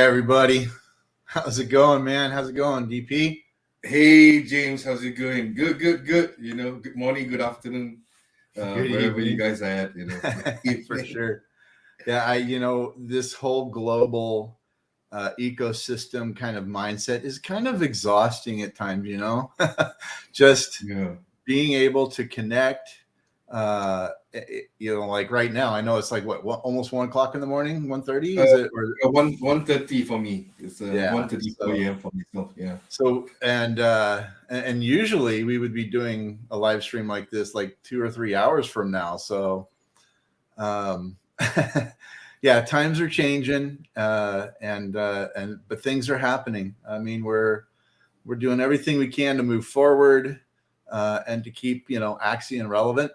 everybody. How's it going, man? How's it going, DP? Hey, James, how's it going? Good. Good morning, good afternoon, Good wherever you evening. guys are at, For sure. Yeah, this whole global ecosystem kind of mindset is kind of exhausting at times, just Yeah. being able to connect. Like right now, I know it's like what almost 1 o'clock in the morning, 1:30, is it? Or 1:30 for me. It's yeah, 1:34 a.m. for myself. Yeah. So and usually we would be doing a live stream like this like 2 or 3 hours from now. So yeah, times are changing, but things are happening. I mean, we're doing everything we can to move forward and to keep Axion relevant,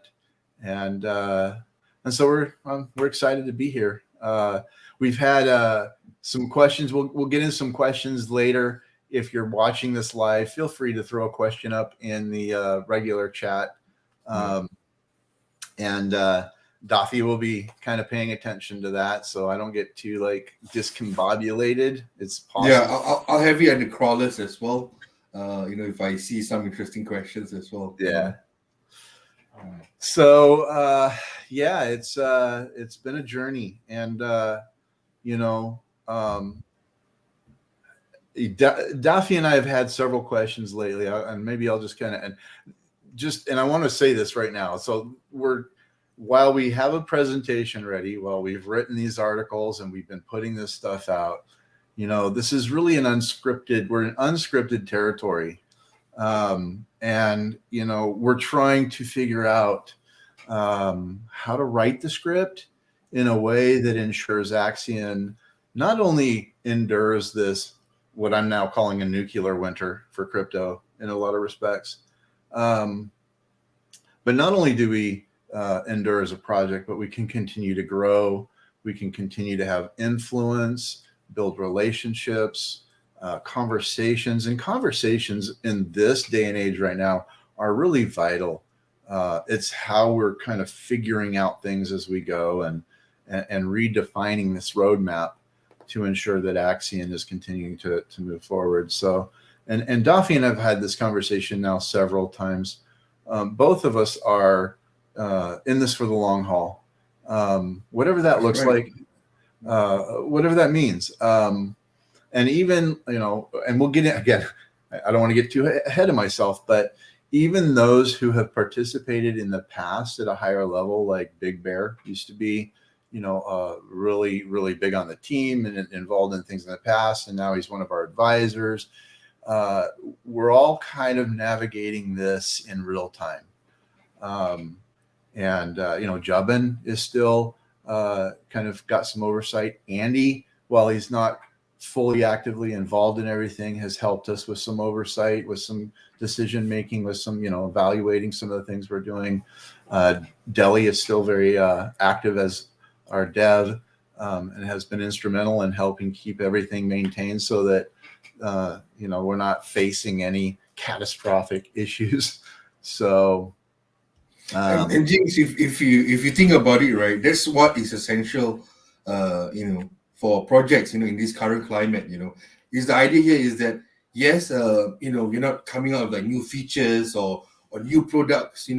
and so we're excited to be here. We've had some questions. We'll get into some questions later. If you're watching this live, feel free to throw a question up in the regular chat, and Daffy will be kind of paying attention to that, so I don't get too discombobulated. It's possible. Yeah, I'll have you at the crawlers as well. If I see some interesting questions as well. Yeah. So yeah, it's been a journey, and Daffy and I have had several questions lately, and maybe I'll just kind of and I want to say this right now. So while we have a presentation ready, while we've written these articles and we've been putting this stuff out, this is really we're in unscripted territory. And we're trying to figure out how to write the script in a way that ensures Axion not only endures this, what I'm now calling a nuclear winter for crypto in a lot of respects, but not only do we endure as a project, but we can continue to grow. We can continue to have influence, build relationships, conversations in this day and age right now are really vital. It's how we're kind of figuring out things as we go and redefining this roadmap to ensure that Axion is continuing to move forward. So, and Daffy and I've had this conversation now several times. Both of us are in this for the long haul, whatever that looks like, whatever that means. And even, and we'll get in again, I don't want to get too ahead of myself, but even those who have participated in the past at a higher level, like Big Bear used to be, really, really big on the team and involved in things in the past. And now he's one of our advisors. We're all kind of navigating this in real time. Jubbin is still kind of got some oversight. Andy, while he's not fully actively involved in everything, has helped us with some oversight, with some decision making, with some evaluating some of the things we're doing. Deli is still very active as our dev, and has been instrumental in helping keep everything maintained so that we're not facing any catastrophic issues. So and James, if you think about it, right, that's what is essential for projects, in this current climate, is the idea here is that, yes, we're not coming out with like new features or new products,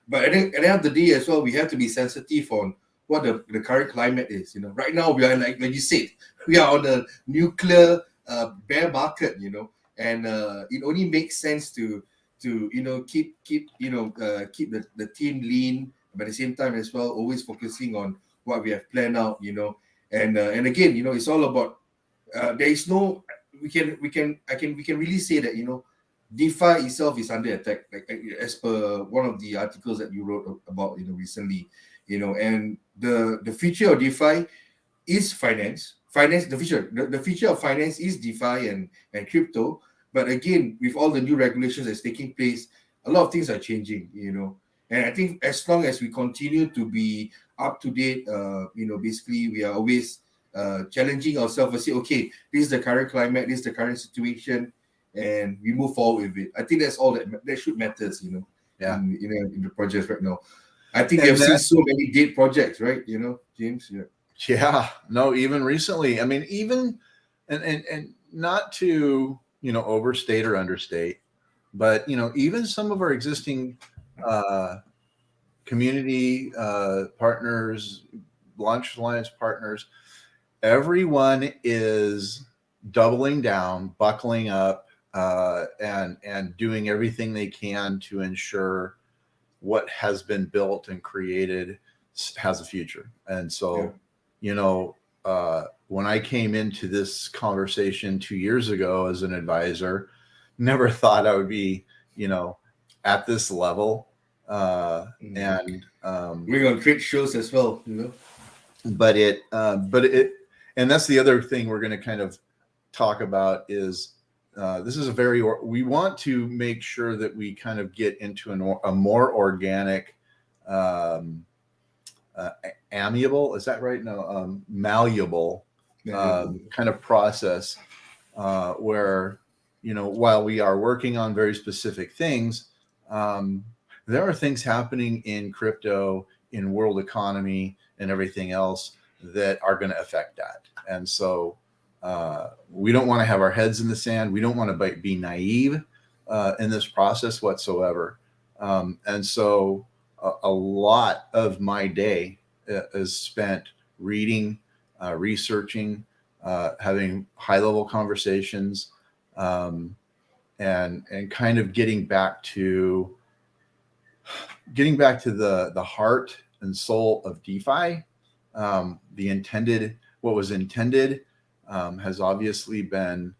but at the end of the day as well, we have to be sensitive on what the current climate is. Right now we are like you said, we are on a nuclear bear market, and it only makes sense to keep the team lean, but at the same time as well, always focusing on what we have planned out, and again, it's all about there is no we can really say that DeFi itself is under attack, like as per one of the articles that you wrote about recently, and the future of DeFi is finance. The future of finance is DeFi and crypto. But again, with all the new regulations that's taking place, a lot of things are changing, And I think as long as we continue to be up to date, basically we are always challenging ourselves and say, okay, this is the current climate, this is the current situation, and we move forward with it. I think that's all that should matters, in the projects right now. I think we have seen so many dead projects, right? James. Yeah. No, even recently. I mean, even and not to, overstate or understate, but, even some of our existing community partners, Launch Alliance partners, everyone is doubling down, buckling up, and doing everything they can to ensure what has been built and created has a future. And so, when I came into this conversation 2 years ago as an advisor, never thought I would be, at this level. And we're on trade shows as well, but and that's the other thing we're going to kind of talk about is this is we want to make sure that we kind of get into a more organic, amiable, is that right? No, malleable kind of process where, while we are working on very specific things, there are things happening in crypto, in world economy, and everything else that are going to affect that. And so we don't want to have our heads in the sand. We don't want to be naive in this process whatsoever. And so a lot of my day is spent reading, researching, having high-level conversations, and kind of getting back to the heart and soul of DeFi. What was intended has obviously been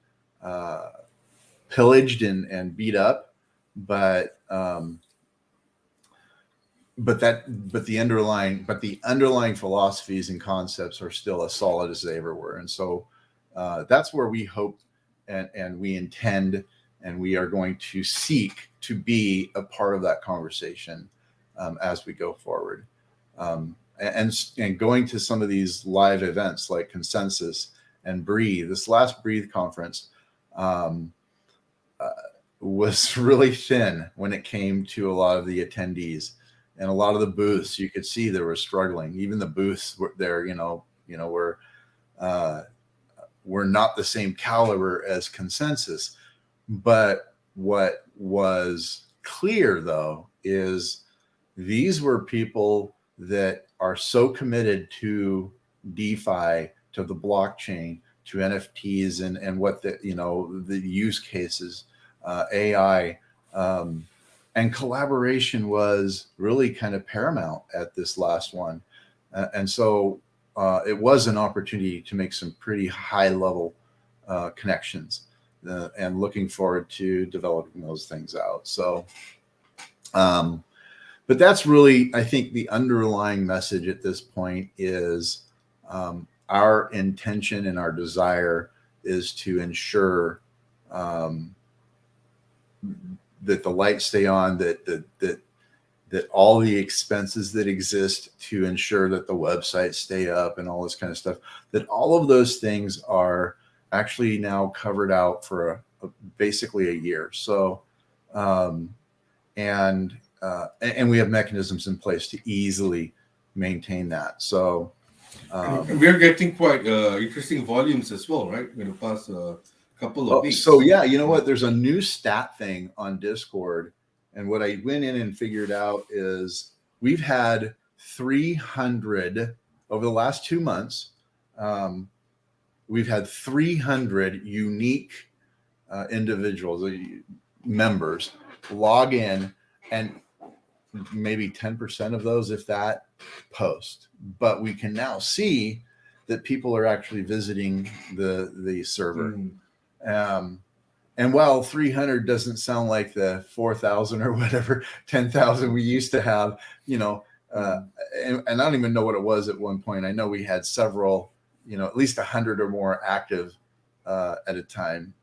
pillaged and beat up, but the underlying philosophies and concepts are still as solid as they ever were. And so that's where we hope and we intend, and we are going to seek to be a part of that conversation as we go forward. And going to some of these live events like Consensus and Breathe. This last Breathe conference was really thin when it came to a lot of the attendees, and a lot of the booths. You could see they were struggling. Even the booths were there, were not the same caliber as Consensus. But what was clear, though, is these were people that are so committed to DeFi, to the blockchain, to NFTs, and what the use cases, AI, and collaboration was really kind of paramount at this last one. And so it was an opportunity to make some pretty high level connections, and looking forward to developing those things out. So, but that's really, I think, the underlying message at this point is our intention and our desire is to ensure that the lights stay on, that all the expenses that exist to ensure that the websites stay up and all this kind of stuff, that all of those things are actually now covered out for basically a year. So, and we have mechanisms in place to easily maintain that. So we're getting quite interesting volumes as well, right? In the past couple of weeks. So yeah, you know what? There's a new stat thing on Discord, and what I went in and figured out is we've had 300 over the last 2 months. We've had 300 unique individuals, members, log in, and maybe 10% of those, if that, post. But we can now see that people are actually visiting the server. And while 300 doesn't sound like the 4,000 or whatever, 10,000 we used to have, and I don't even know what it was at one point. I know we had several, at least 100 or more active at a time.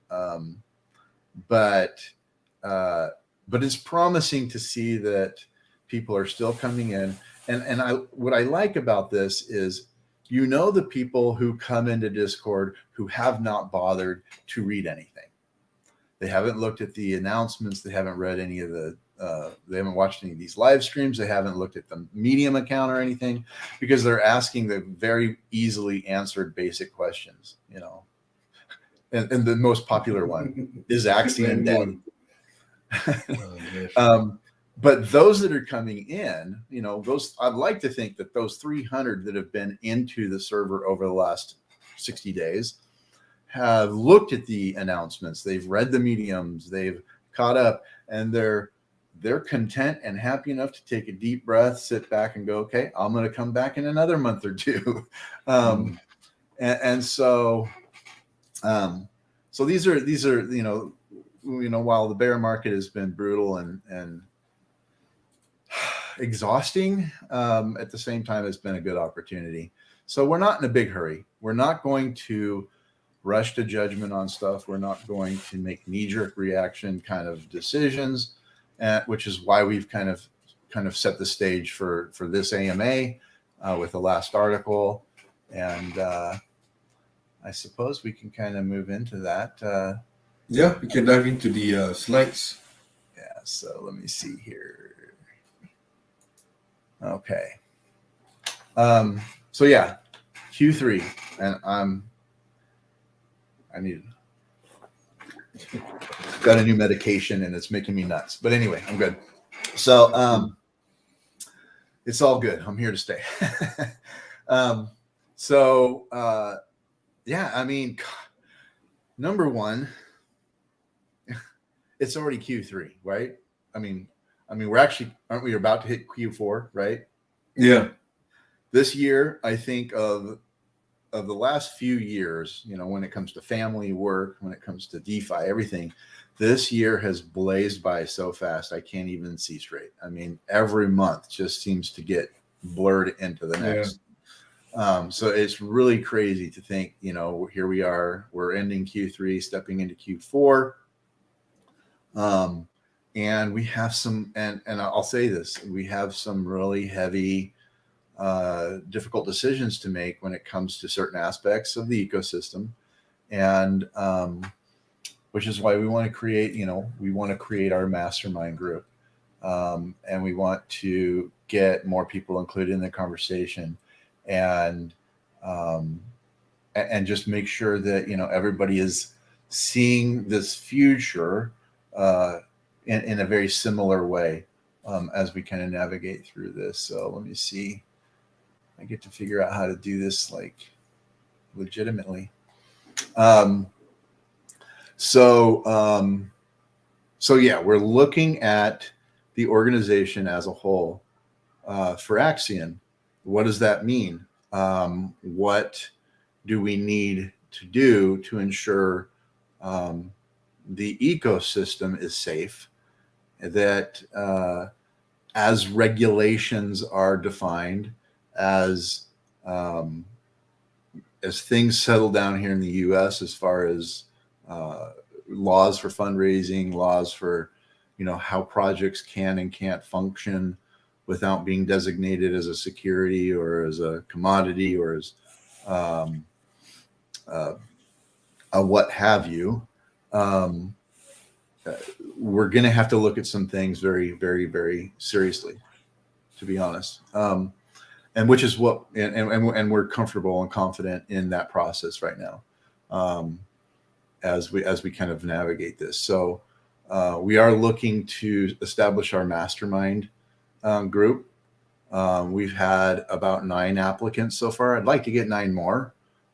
But it's promising to see that people are still coming in. And what I like about this is, the people who come into Discord who have not bothered to read anything. They haven't looked at the announcements. They haven't read any of they haven't watched any of these live streams. They haven't looked at the Medium account or anything, because they're asking the very easily answered basic questions. and the most popular one is Axion dead. But those that are coming in, those, I'd like to think that those 300 that have been into the server over the last 60 days have looked at the announcements, they've read the mediums, they've caught up, and they're content and happy enough to take a deep breath, sit back and go, okay, I'm going to come back in another month or two. So these are, while the bear market has been brutal and exhausting, at the same time, it's been a good opportunity. So we're not in a big hurry. We're not going to rush to judgment on stuff. We're not going to make knee-jerk reaction kind of decisions, which is why we've kind of set the stage for this AMA with the last article. And I suppose we can kind of move into that. Yeah, we can dive into the slides. Yeah, so let me see here. Okay. So yeah, Q3, and got a new medication and it's making me nuts. But anyway, I'm good. So it's all good. I'm here to stay. Yeah, I mean, number one, it's already Q3, right? I mean, aren't we about to hit Q4, right? Yeah. This year, I think of the last few years, when it comes to family, work, when it comes to DeFi, everything, this year has blazed by so fast, I can't even see straight. I mean, every month just seems to get blurred into the next. Yeah. So it's really crazy to think, here we are, we're ending Q3, stepping into Q4. And we have some, and I'll say this, we have some really heavy, difficult decisions to make when it comes to certain aspects of the ecosystem. And, which is why we want to create our mastermind group. And we want to get more people included in the conversation and just make sure that, everybody is seeing this future, in a very similar way, as we kind of navigate through this. So let me see. I get to figure out how to do this like legitimately. So yeah, we're looking at the organization as a whole. For Axion, what does that mean? What do we need to do to ensure the ecosystem is safe, that as regulations are defined, as things settle down here in the US, as far as laws for fundraising, laws for how projects can and can't function without being designated as a security or as a commodity or as a what have you. We're going to have to look at some things very, very, very seriously, to be honest. And which is what, and we're comfortable and confident in that process right now, as we kind of navigate this. So we are looking to establish our mastermind group. We've had about 9 applicants so far. I'd like to get 9 more.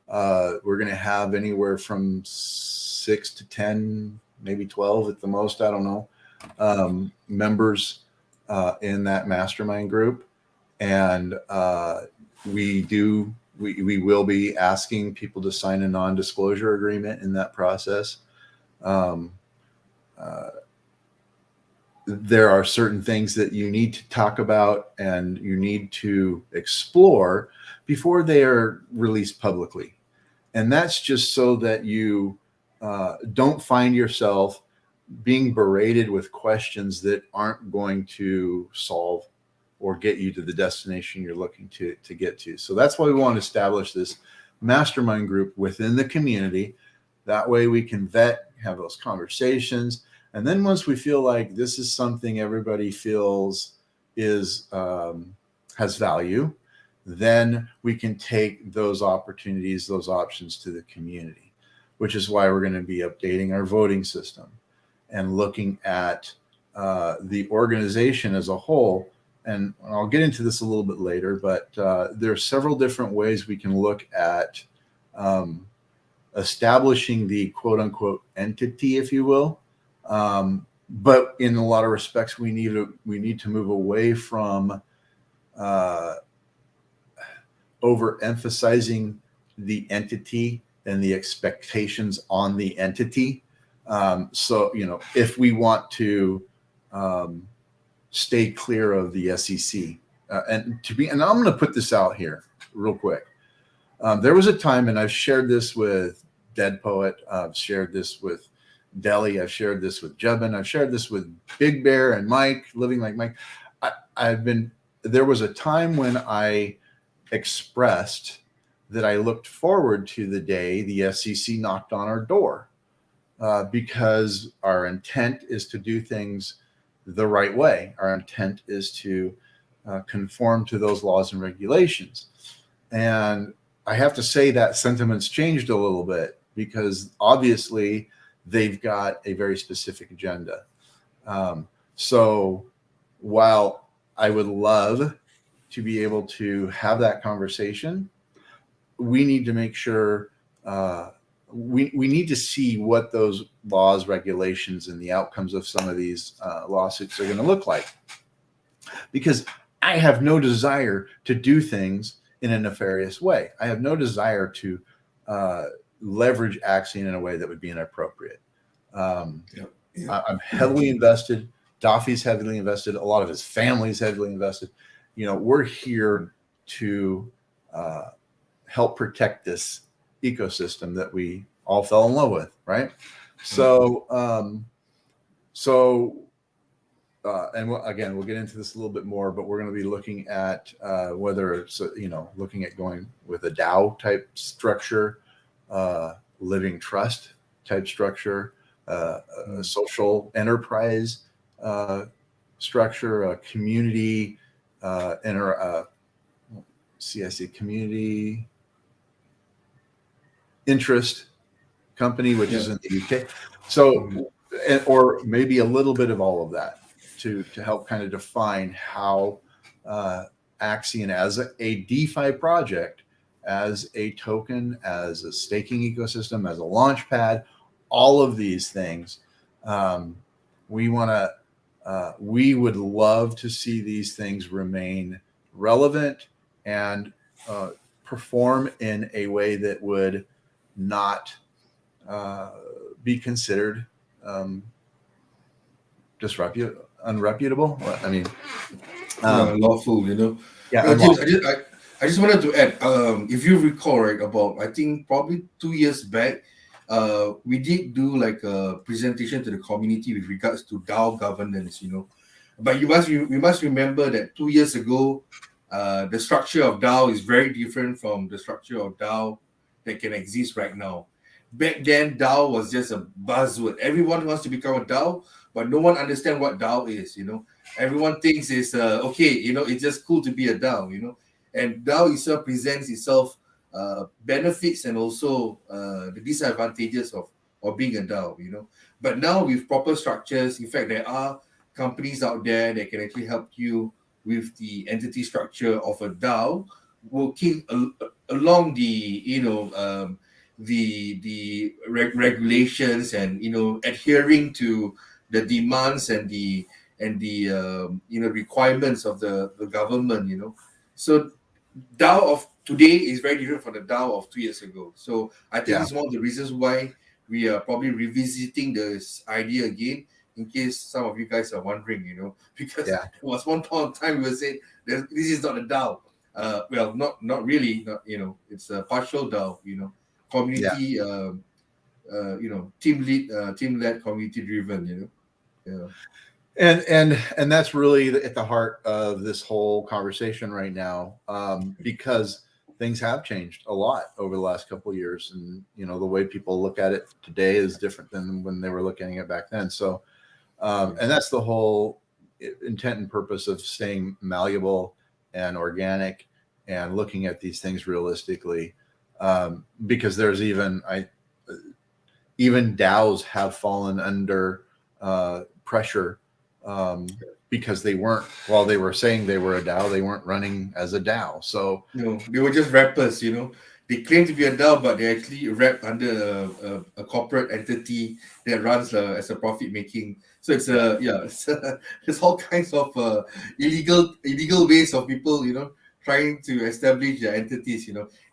We're going to have anywhere from 6 to 10, maybe 12 at the most, I don't know, members in that mastermind group. And we will be asking people to sign a non-disclosure agreement in that process. There are certain things that you need to talk about and you need to explore before they are released publicly. And that's just so that you don't find yourself being berated with questions that aren't going to solve or get you to the destination you're looking to get to. So that's why we want to establish this mastermind group within the community. That way we can vet, have those conversations. And then once we feel like this is something everybody feels is has value, then we can take those opportunities, those options to the community. which is why we're going to be updating our voting system and looking at the organization as a whole. And I'll get into this a little bit later, but there are several different ways we can look at establishing the quote unquote entity, if you will. But in a lot of respects, we need to move away from overemphasizing the entity and the expectations on the entity. So, if we want to stay clear of the SEC, and I'm going to put this out here real quick. There was a time, and I've shared this with Dead Poet, I've shared this with Deli, I've shared this with Jebin, I've shared this with Big Bear and Mike, Living Like Mike. There was a time when I expressed that I looked forward to the day the SEC knocked on our door, because our intent is to do things the right way. Our intent is to conform to those laws and regulations. And I have to say that sentiment's changed a little bit, because obviously they've got a very specific agenda. So while I would love to be able to have that conversation, we need to make sure we need to see what those laws, regulations, and the outcomes of some of these lawsuits are going to look like. Because I have no desire to do things in a nefarious way. I have no desire to leverage Axion in a way that would be inappropriate. I'm heavily invested. Dafi's heavily invested. A lot of his family's heavily invested. We're here to help protect this ecosystem that we all fell in love with, right? So, and again, we'll get into this a little bit more, but we're going to be looking at whether it's, looking at going with a DAO type structure, living trust type structure, a social enterprise structure, a community, community interest company, which is in the UK. So, or maybe a little bit of all of that to help kind of define how Axion as a DeFi project, as a token, as a staking ecosystem, as a launch pad, all of these things, we would love to see these things remain relevant and perform in a way that would not be considered unreputable. I mean, lawful, Yeah, I just wanted to add, if you recall, right, about, I think probably 2 years back, we did do like a presentation to the community with regards to DAO governance, But we must remember that 2 years ago, the structure of DAO is very different from the structure of DAO that can exist right now. Back then, DAO was just a buzzword. Everyone wants to become a DAO, but no one understands what DAO is, Everyone thinks it's okay, it's just cool to be a DAO, And DAO itself presents itself benefits and also the disadvantages of being a DAO, But now with proper structures, in fact, there are companies out there that can actually help you with the entity structure of a DAO, working along the the regulations and adhering to the demands and the requirements of the government. So DAO of today is very different from the DAO of 2 years ago. So I think it's one of the reasons why we are probably revisiting this idea again, in case some of you guys are wondering, because there was one point of time we were saying this is not a DAO. Well, not really, it's a partial DAO, community, team-led, community-driven, And that's really at the heart of this whole conversation right now, because things have changed a lot over the last couple of years, and the way people look at it today is different than when they were looking at it back then. So, and that's the whole intent and purpose of staying malleable and organic and looking at these things realistically, because there's even even DAOs have fallen under pressure because they weren't, while they were saying they were a DAO, they weren't running as a DAO. So they were just wrappers. They claim to be a DAO, but they actually wrap under a corporate entity that runs as a profit making. So it's there's all kinds of illegal ways of people trying to establish their entities.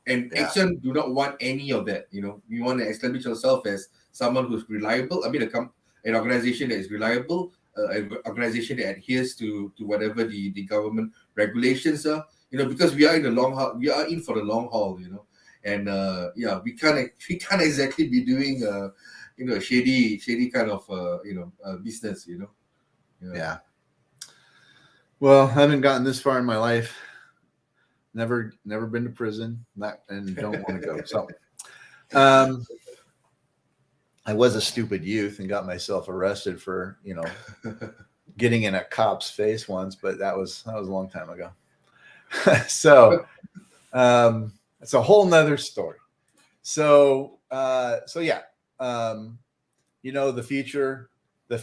And Axion do not want any of that. We want to establish ourselves as someone who's reliable. I mean, an organization that is reliable, an organization that adheres to whatever the government regulations are. Because we are in the long haul. We are in for the long haul. And we can't exactly be doing shady kind of business. Yeah. Well, I haven't gotten this far in my life. Never been to prison, and don't want to go. So, I was a stupid youth and got myself arrested for getting in a cop's face once, but that was a long time ago. So, it's a whole nother story. So yeah, the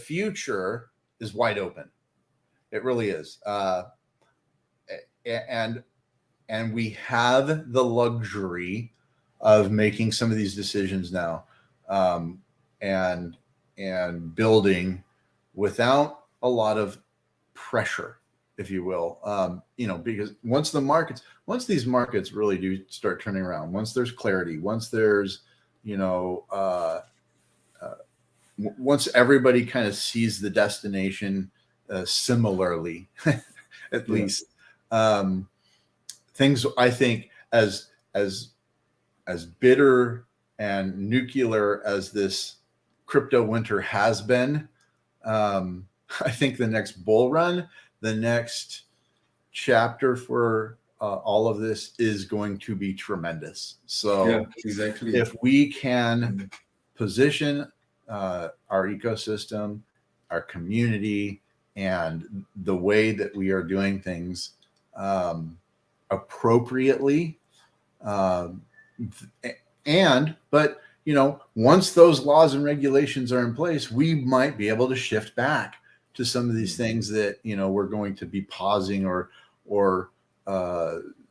future is wide open. It really is. And we have the luxury of making some of these decisions now, and building without a lot of pressure, if you will, because once these markets really do start turning around, once there's clarity, once there's, once everybody kind of sees the destination similarly, at least, things, I think, as bitter and nuclear as this crypto winter has been, I think the next bull run, the next chapter for all of this is going to be tremendous. So exactly. If we can position our ecosystem, our community, and the way that we are doing things appropriately, but once those laws and regulations are in place, we might be able to shift back to some of these things that we're going to be pausing or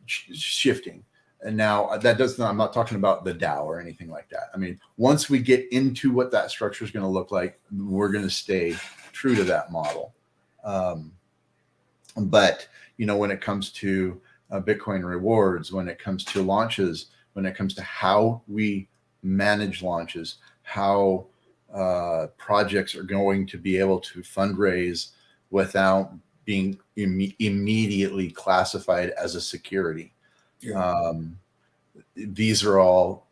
shifting. And now I'm not talking about the DAO or anything like that. I mean, once we get into what that structure is going to look like, we're going to stay true to that model. But when it comes to Bitcoin rewards, when it comes to launches, when it comes to how we manage launches, how projects are going to be able to fundraise without being immediately classified as a security. These are all,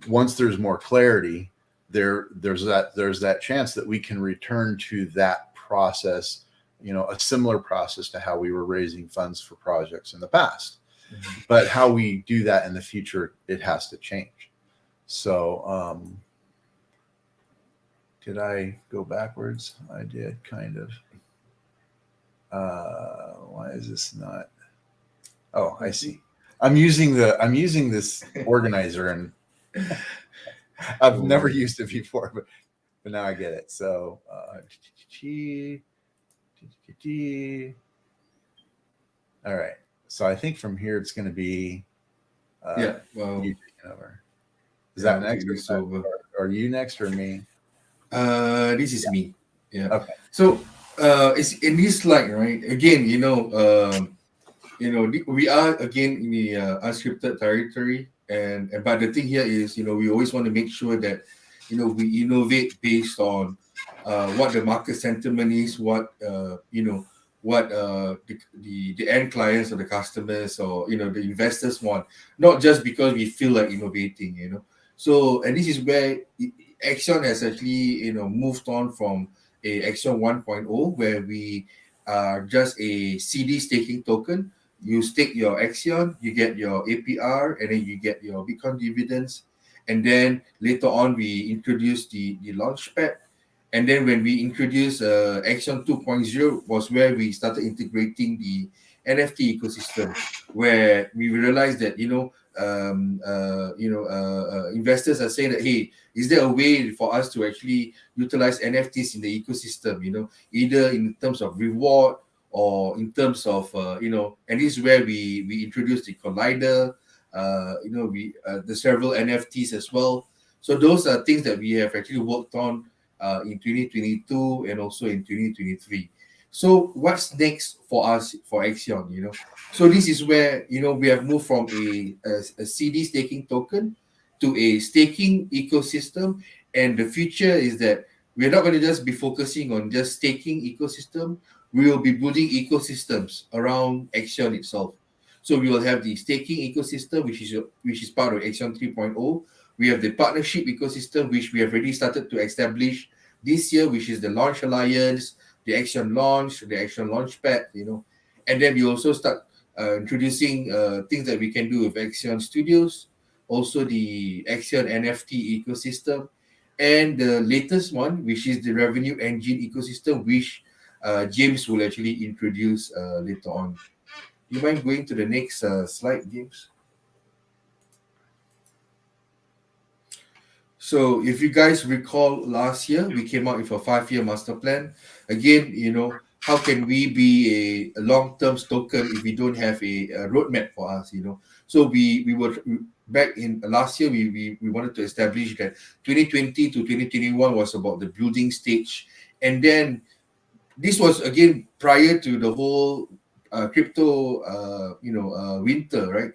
once there's more clarity, there's that chance that we can return to that process, a similar process to how we were raising funds for projects in the past. Mm-hmm. But how we do that in the future, it has to change. So, did I go backwards? I did, kind of. Why is this not? Oh, I see. I'm using this organizer, and I've never used it before, but now I get it. So, all right. So I think from here it's going to be you taking over. Is that next? Or are you next or me? This is me. Yeah. Okay. So it's in this slide, right? Again, we are again in the unscripted territory, but the thing here is, we always want to make sure that we innovate based on what the market sentiment is, what what the end clients or the customers or the investors want, not just because we feel like innovating. So, and this is where Axion has actually moved on from a Axion 1.0, where we are just a CD staking token. You stake your Axion, you get your APR, and then you get your Bitcoin dividends. And then later on, we introduced the launchpad. And then when we introduced Axion 2.0 was where we started integrating the NFT ecosystem, where we realized that investors are saying that, hey, is there a way for us to actually utilize NFTs in the ecosystem? Either in terms of reward or in terms of and this is where we introduced the collider, the several NFTs as well. So those are things that we have actually worked on in 2022 and also in 2023. So what's next for us for Axion? So this is where we have moved from a CD staking token to a staking ecosystem, and the future is that we're not going to just be focusing on just staking ecosystem. We will be building ecosystems around Axion itself. So we will have the staking ecosystem, which is part of Axion 3.0. We have the partnership ecosystem, which we have already started to establish this year, which is the Launch Alliance, the Axion Launch, the Axion Launchpad, and then we also start introducing things that we can do with Axion Studios, also the Axion NFT ecosystem, and the latest one, which is the revenue engine ecosystem, which James will actually introduce later on. Do you mind going to the next slide, James? So if you guys recall, last year we came out with a 5-year master plan. Again, how can we be a long-term token if we don't have a roadmap for us? So we were back in last year. We wanted to establish that 2020 to 2021 was about the building stage, and then this was again prior to the whole crypto winter, right?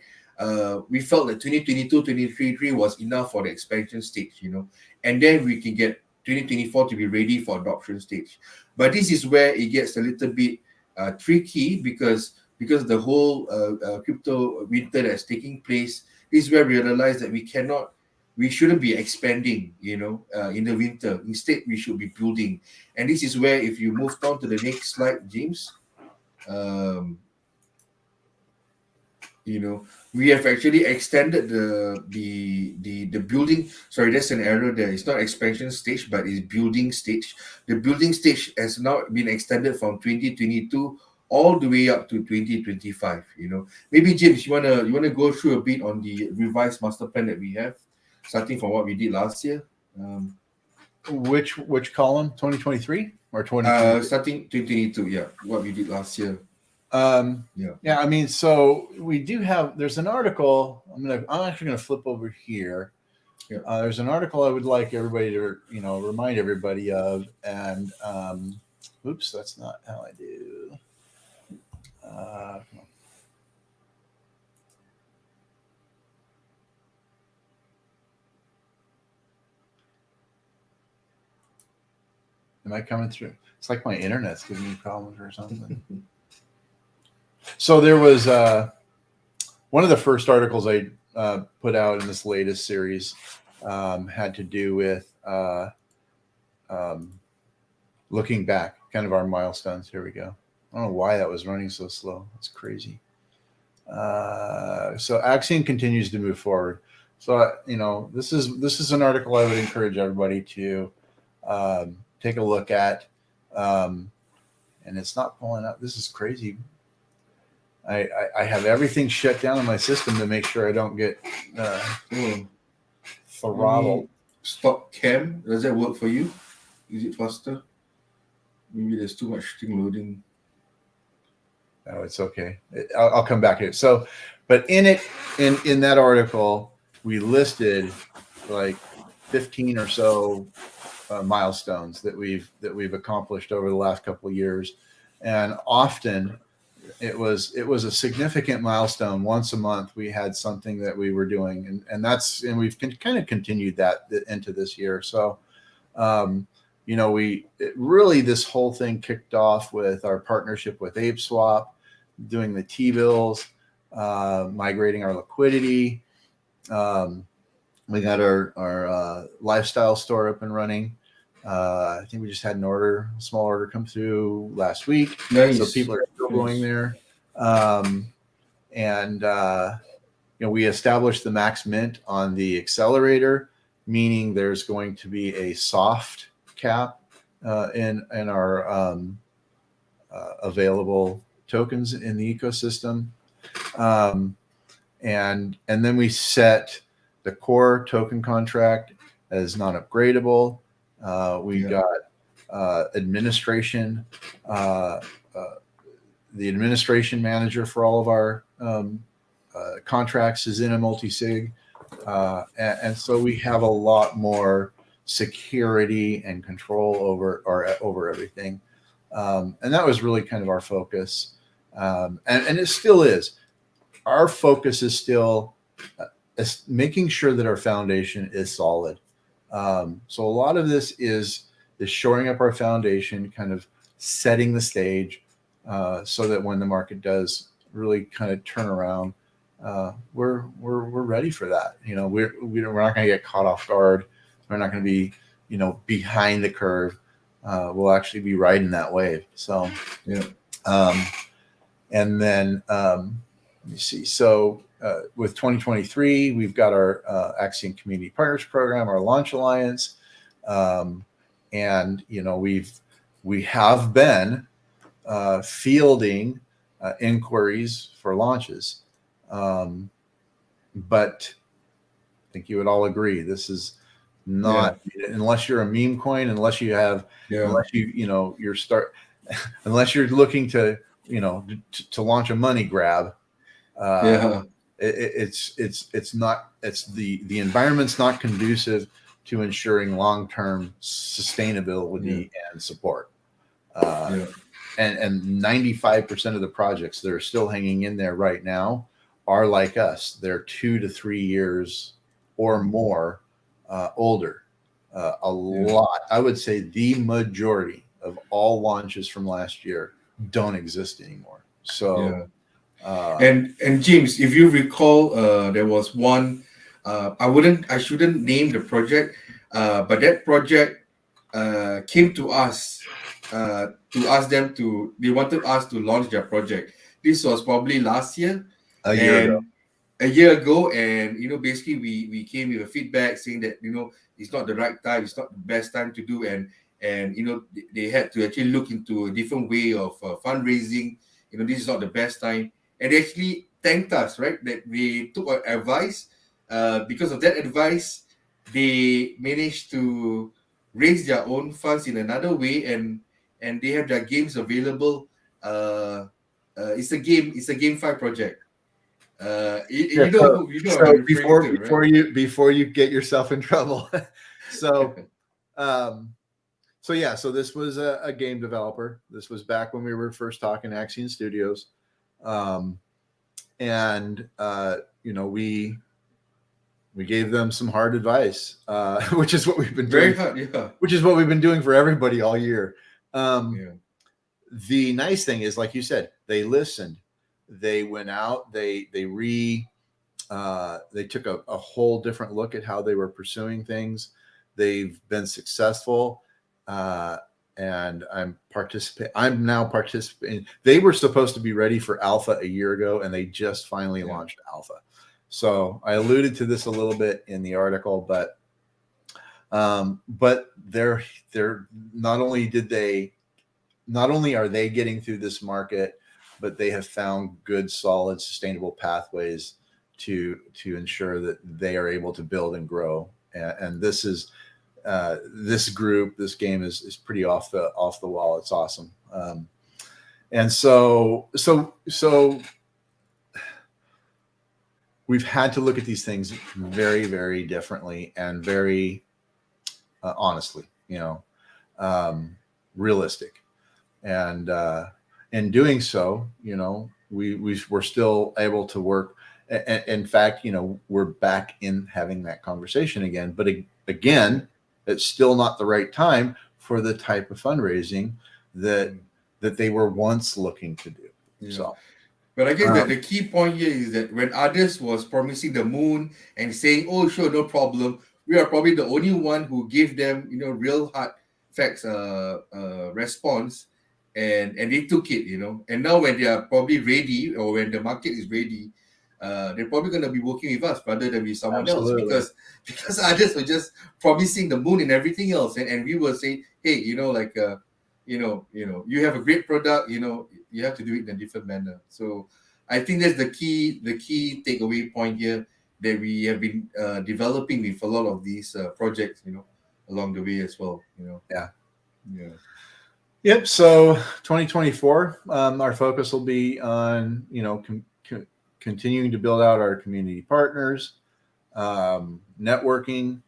We felt that 2022 2023 was enough for the expansion stage, and then we can get 2024 to be ready for adoption stage. But this is where it gets a little bit tricky, because the whole crypto winter that's taking place. This is where we realize that we shouldn't be expanding, in the winter. Instead, we should be building. And this is where, if you move on to the next slide, James, we have actually extended the building. Sorry, there's an error there. It's not expansion stage, but it's building stage. The building stage has now been extended from 2022 all the way up to 2025. Maybe James, you wanna go through a bit on the revised master plan that we have, starting from what we did last year. Which column? 2023 or 2022? Starting 2022. Yeah, what we did last year. Yeah. I mean, so we do have. There's an article. I'm actually gonna flip over here. Yeah. There's an article I would like everybody to remind everybody of, and oops, that's not how I do. Am I coming through? It's like my internet's giving me problems or something. So there was one of the first articles I put out in this latest series had to do with looking back, kind of our milestones. Here we go. I don't know why that was running so slow. It's crazy. So Axion continues to move forward. So this is an article I would encourage everybody to take a look at. And it's not pulling up. This is crazy. I have everything shut down in my system to make sure I don't get throttled. Stop cam. Does that work for you? Is it faster? Maybe there's too much thing loading. No, it's okay. I'll come back to it. So, but in that article, we listed like 15 or so milestones that we've accomplished over the last couple of years, and often it was a significant milestone. Once a month we had something that we were doing, and we've kind of continued that into this year. So this whole thing kicked off with our partnership with ApeSwap, doing the T-bills, migrating our liquidity. We got our lifestyle store up and running. I think we just had a small order come through last week. Nice. So people are still going there. We established the max mint on the accelerator, meaning there's going to be a soft cap in our available tokens in the ecosystem. And then we set the core token contract as non-upgradable. We got administration, the administration manager for all of our contracts is in a multi-sig. And so we have a lot more security and control over everything. And that was really kind of our focus. And it still is. Our focus is still making sure that our foundation is solid. So a lot of this is shoring up our foundation, kind of setting the stage, so that when the market does really kind of turn around, we're ready for that. We're not going to get caught off guard. We're not going to be, behind the curve. We'll actually be riding that wave. So, and then let me see. So with 2023, we've got our Axion Community Partners Program, our Launch Alliance, and we have been fielding inquiries for launches, but I think you would all agree this is not, unless you're a meme coin, unless you have, unless unless you're looking to to launch a money grab. It's not, the environment's not conducive to ensuring long-term sustainability and support. And 95% of the projects that are still hanging in there right now are like us. They're 2 to 3 years or more older. A lot, I would say the majority of all launches from last year don't exist anymore. So and James, if you recall, there was one, I shouldn't name the project, but that project came to us to ask them they wanted us to launch their project. This was probably last year, a year ago, and basically we came with a feedback saying that it's not the right time, it's not the best time to do, and they had to actually look into a different way of fundraising. This is not the best time, and they actually thanked us, right, that we took our advice. Because of that advice, they managed to raise their own funds in another way, and they have their games available. It's a GameFi project. Before you get yourself in trouble. So this was a game developer. This was back when we were first talking Axion Studios. We gave them some hard advice, which is what we've been doing. Which is what we've been doing for everybody all year. The nice thing is, like you said, they listened. They went out. They took a whole different look at how they were pursuing things. They've been successful, and I'm now participating. They were supposed to be ready for alpha a year ago, and they just finally launched alpha. So I alluded to this a little bit in the article, but they're not only are they getting through this market, but they have found good, solid, sustainable pathways to ensure that they are able to build and grow. And this is this game is pretty off the wall. It's awesome. And so we've had to look at these things very, very differently and very honestly, realistic. And in doing so, we're still able to work. In fact, we're back in having that conversation again. But again, it's still not the right time for the type of fundraising that they were once looking to do. So. But I guess that the key point here is that when others was promising the moon and saying, "Oh, sure, no problem," we are probably the only one who gave them, real hard facts response, and they took it, And now when they are probably ready, or when the market is ready, they're probably going to be working with us rather than with someone else, because others were just promising the moon and everything else, and we will say, hey, you have a great product, you have to do it in a different manner. So I think that's the key takeaway point here that we have been developing with a lot of these projects, along the way as well. Yeah. Yeah. Yep. So 2024, our focus will be on, continuing to build out our community partners, networking,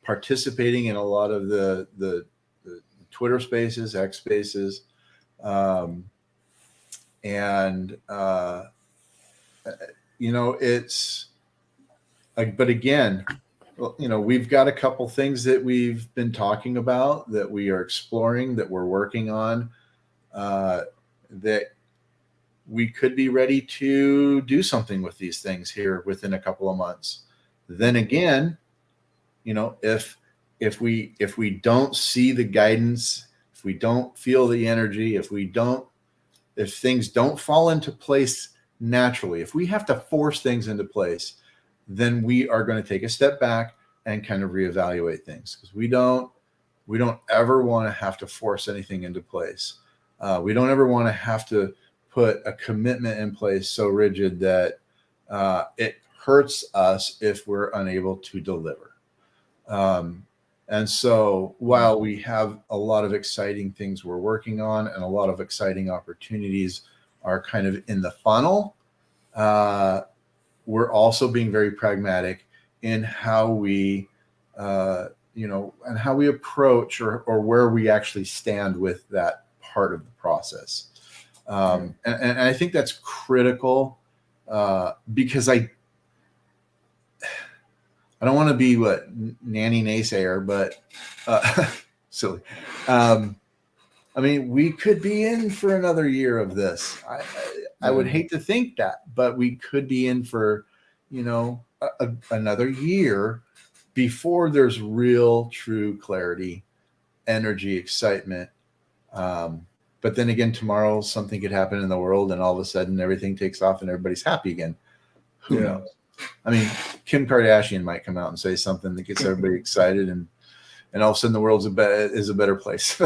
participating in a lot of the Twitter spaces, X spaces, and it's like, but again, we've got a couple things that we've been talking about, that we are exploring, that we're working on, that we could be ready to do something with these things here within a couple of months. Then again, if we don't see the guidance, if we don't feel the energy, if things don't fall into place naturally, if we have to force things into place, then we are going to take a step back and kind of reevaluate things, because we don't ever want to have to force anything into place. We don't ever want to have to put a commitment in place so rigid that it hurts us if we're unable to deliver. And so while we have a lot of exciting things we're working on and a lot of exciting opportunities are kind of in the funnel, we're also being very pragmatic in how we, and how we approach or where we actually stand with that part of the process. And I think that's critical, because I don't want to be nanny naysayer, but silly. I mean, we could be in for another year of this. I would hate to think that, but we could be in for, another year before there's real, true clarity, energy, excitement. But then again, tomorrow something could happen in the world, and all of a sudden everything takes off and everybody's happy again. Who knows? I mean, Kim Kardashian might come out and say something that gets everybody excited, and all of a sudden the world is a better place.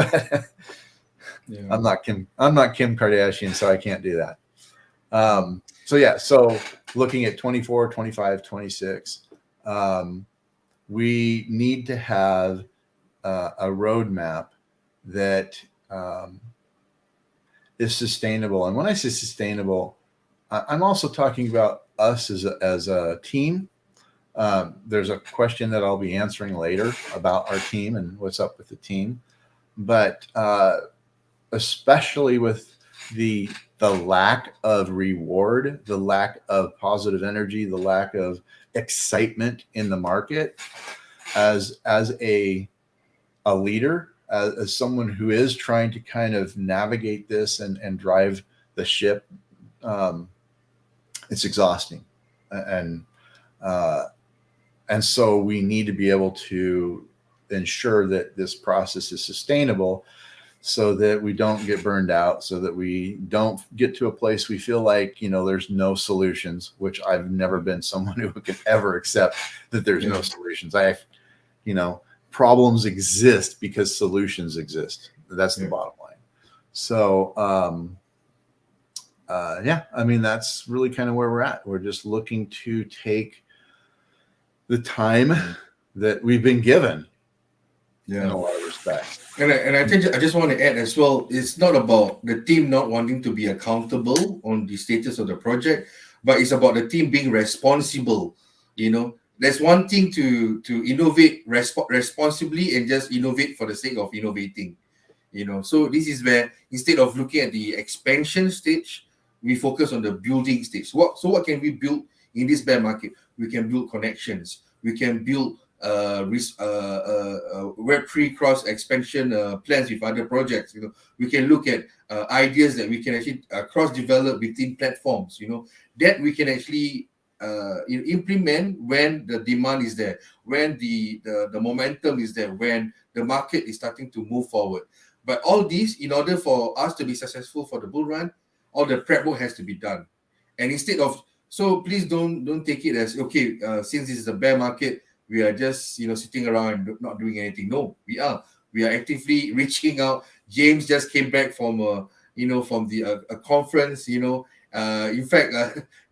I'm not Kim Kardashian, so I can't do that. So looking at 24, 25, 26, we need to have a roadmap that is sustainable. And when I say sustainable, I'm also talking about us as a team. There's a question that I'll be answering later about our team and what's up with the team. But especially with the lack of reward, the lack of positive energy, the lack of excitement in the market, as a leader, as someone who is trying to kind of navigate this and drive the ship, it's exhausting. And so we need to be able to ensure that this process is sustainable, so that we don't get burned out, so that we don't get to a place we feel like, there's no solutions, which I've never been someone who can ever accept that there's no solutions. Problems exist because solutions exist. That's the bottom line. So, that's really kind of where we're at. We're just looking to take the time that we've been given in a lot of respects. And I think I just want to add as well, it's not about the team not wanting to be accountable on the status of the project, but it's about the team being responsible. There's one thing to innovate responsibly and just innovate for the sake of innovating. So this is where, instead of looking at the expansion stage, we focus on the building stage. So what can we build in this bear market? We can build connections. We can build Web3 cross expansion plans with other projects. We can look at ideas that we can actually cross develop between platforms. That we can actually implement when the demand is there, when the momentum is there, when the market is starting to move forward. But all these, in order for us to be successful for the bull run, all the prep work has to be done. And instead of, so please don't take it as, since this is a bear market, we are just sitting around and not doing anything. No, we are. we are actively reaching out. James just came back from from a conference. In fact,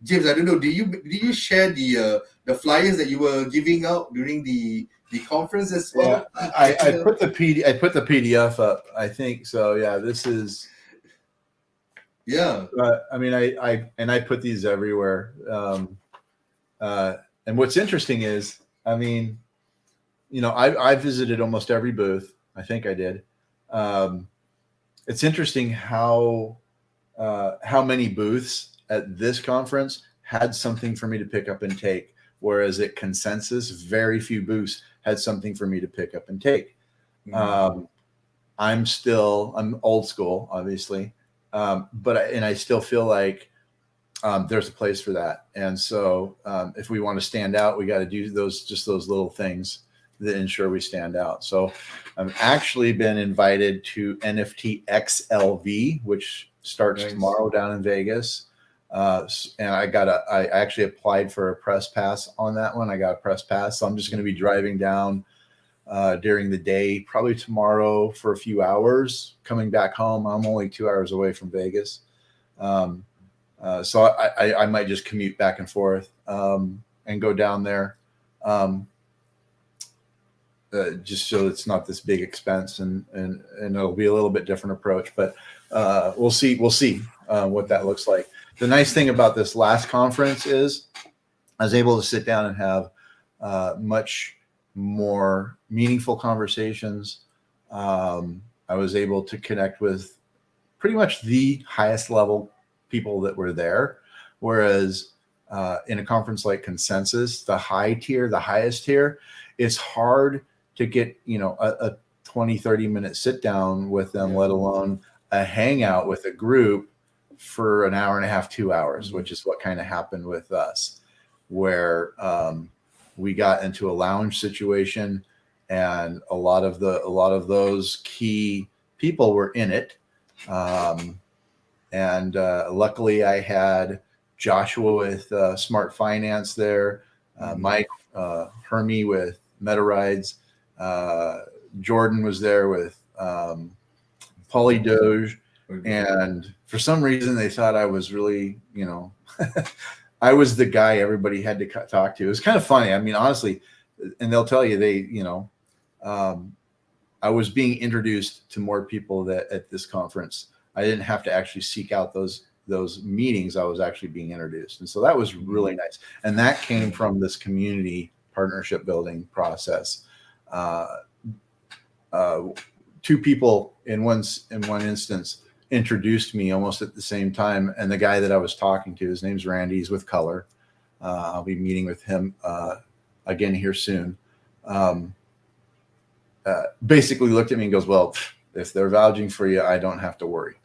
James, I don't know. Did you share the flyers that you were giving out during the conference as well? Yeah, I put the PDF up. I think so. Yeah, this is. Yeah. I mean, I put these everywhere. And what's interesting is, I mean, I visited almost every booth. I think I did. It's interesting how many booths at this conference had something for me to pick up and take, whereas at Consensus, very few booths had something for me to pick up and take. I'm old school, obviously, but I still feel like there's a place for that. And so if we want to stand out, we got to do those little things that ensure we stand out. So I've actually been invited to NFT XLV, which starts tomorrow down in Vegas. And I actually applied for a press pass on that one. I got a press pass. So I'm just going to be driving down during the day, probably tomorrow for a few hours, coming back home. I'm only 2 hours away from Vegas. So I might just commute back and forth and go down there. Just so it's not this big expense, and it'll be a little bit different approach, but we'll see what that looks like. The nice thing about this last conference is I was able to sit down and have much more meaningful conversations. I was able to connect with pretty much the highest level people that were there, whereas in a conference like Consensus, the highest tier, it's hard to get a 20-30 minute sit down with them, let alone a hangout with a group for an hour and a half, 2 hours, which is what kind of happened with us, where we got into a lounge situation, and a lot of those key people were in it. And luckily I had Joshua with Smart Finance there, Mike Hermie with MetaRides, Jordan was there with Polydoge, and for some reason they thought I was really, I was the guy everybody had to talk to. It was kind of funny. I mean, honestly, and they'll tell you I was being introduced to more people that at this conference. I didn't have to actually seek out those meetings. I was actually being introduced. And so that was really nice. And that came from this community partnership building process. Two people in one instance introduced me almost at the same time. And the guy that I was talking to, his name's Randy, he's with Color. I'll be meeting with him again here soon. Basically looked at me and goes, well, if they're vouching for you, I don't have to worry.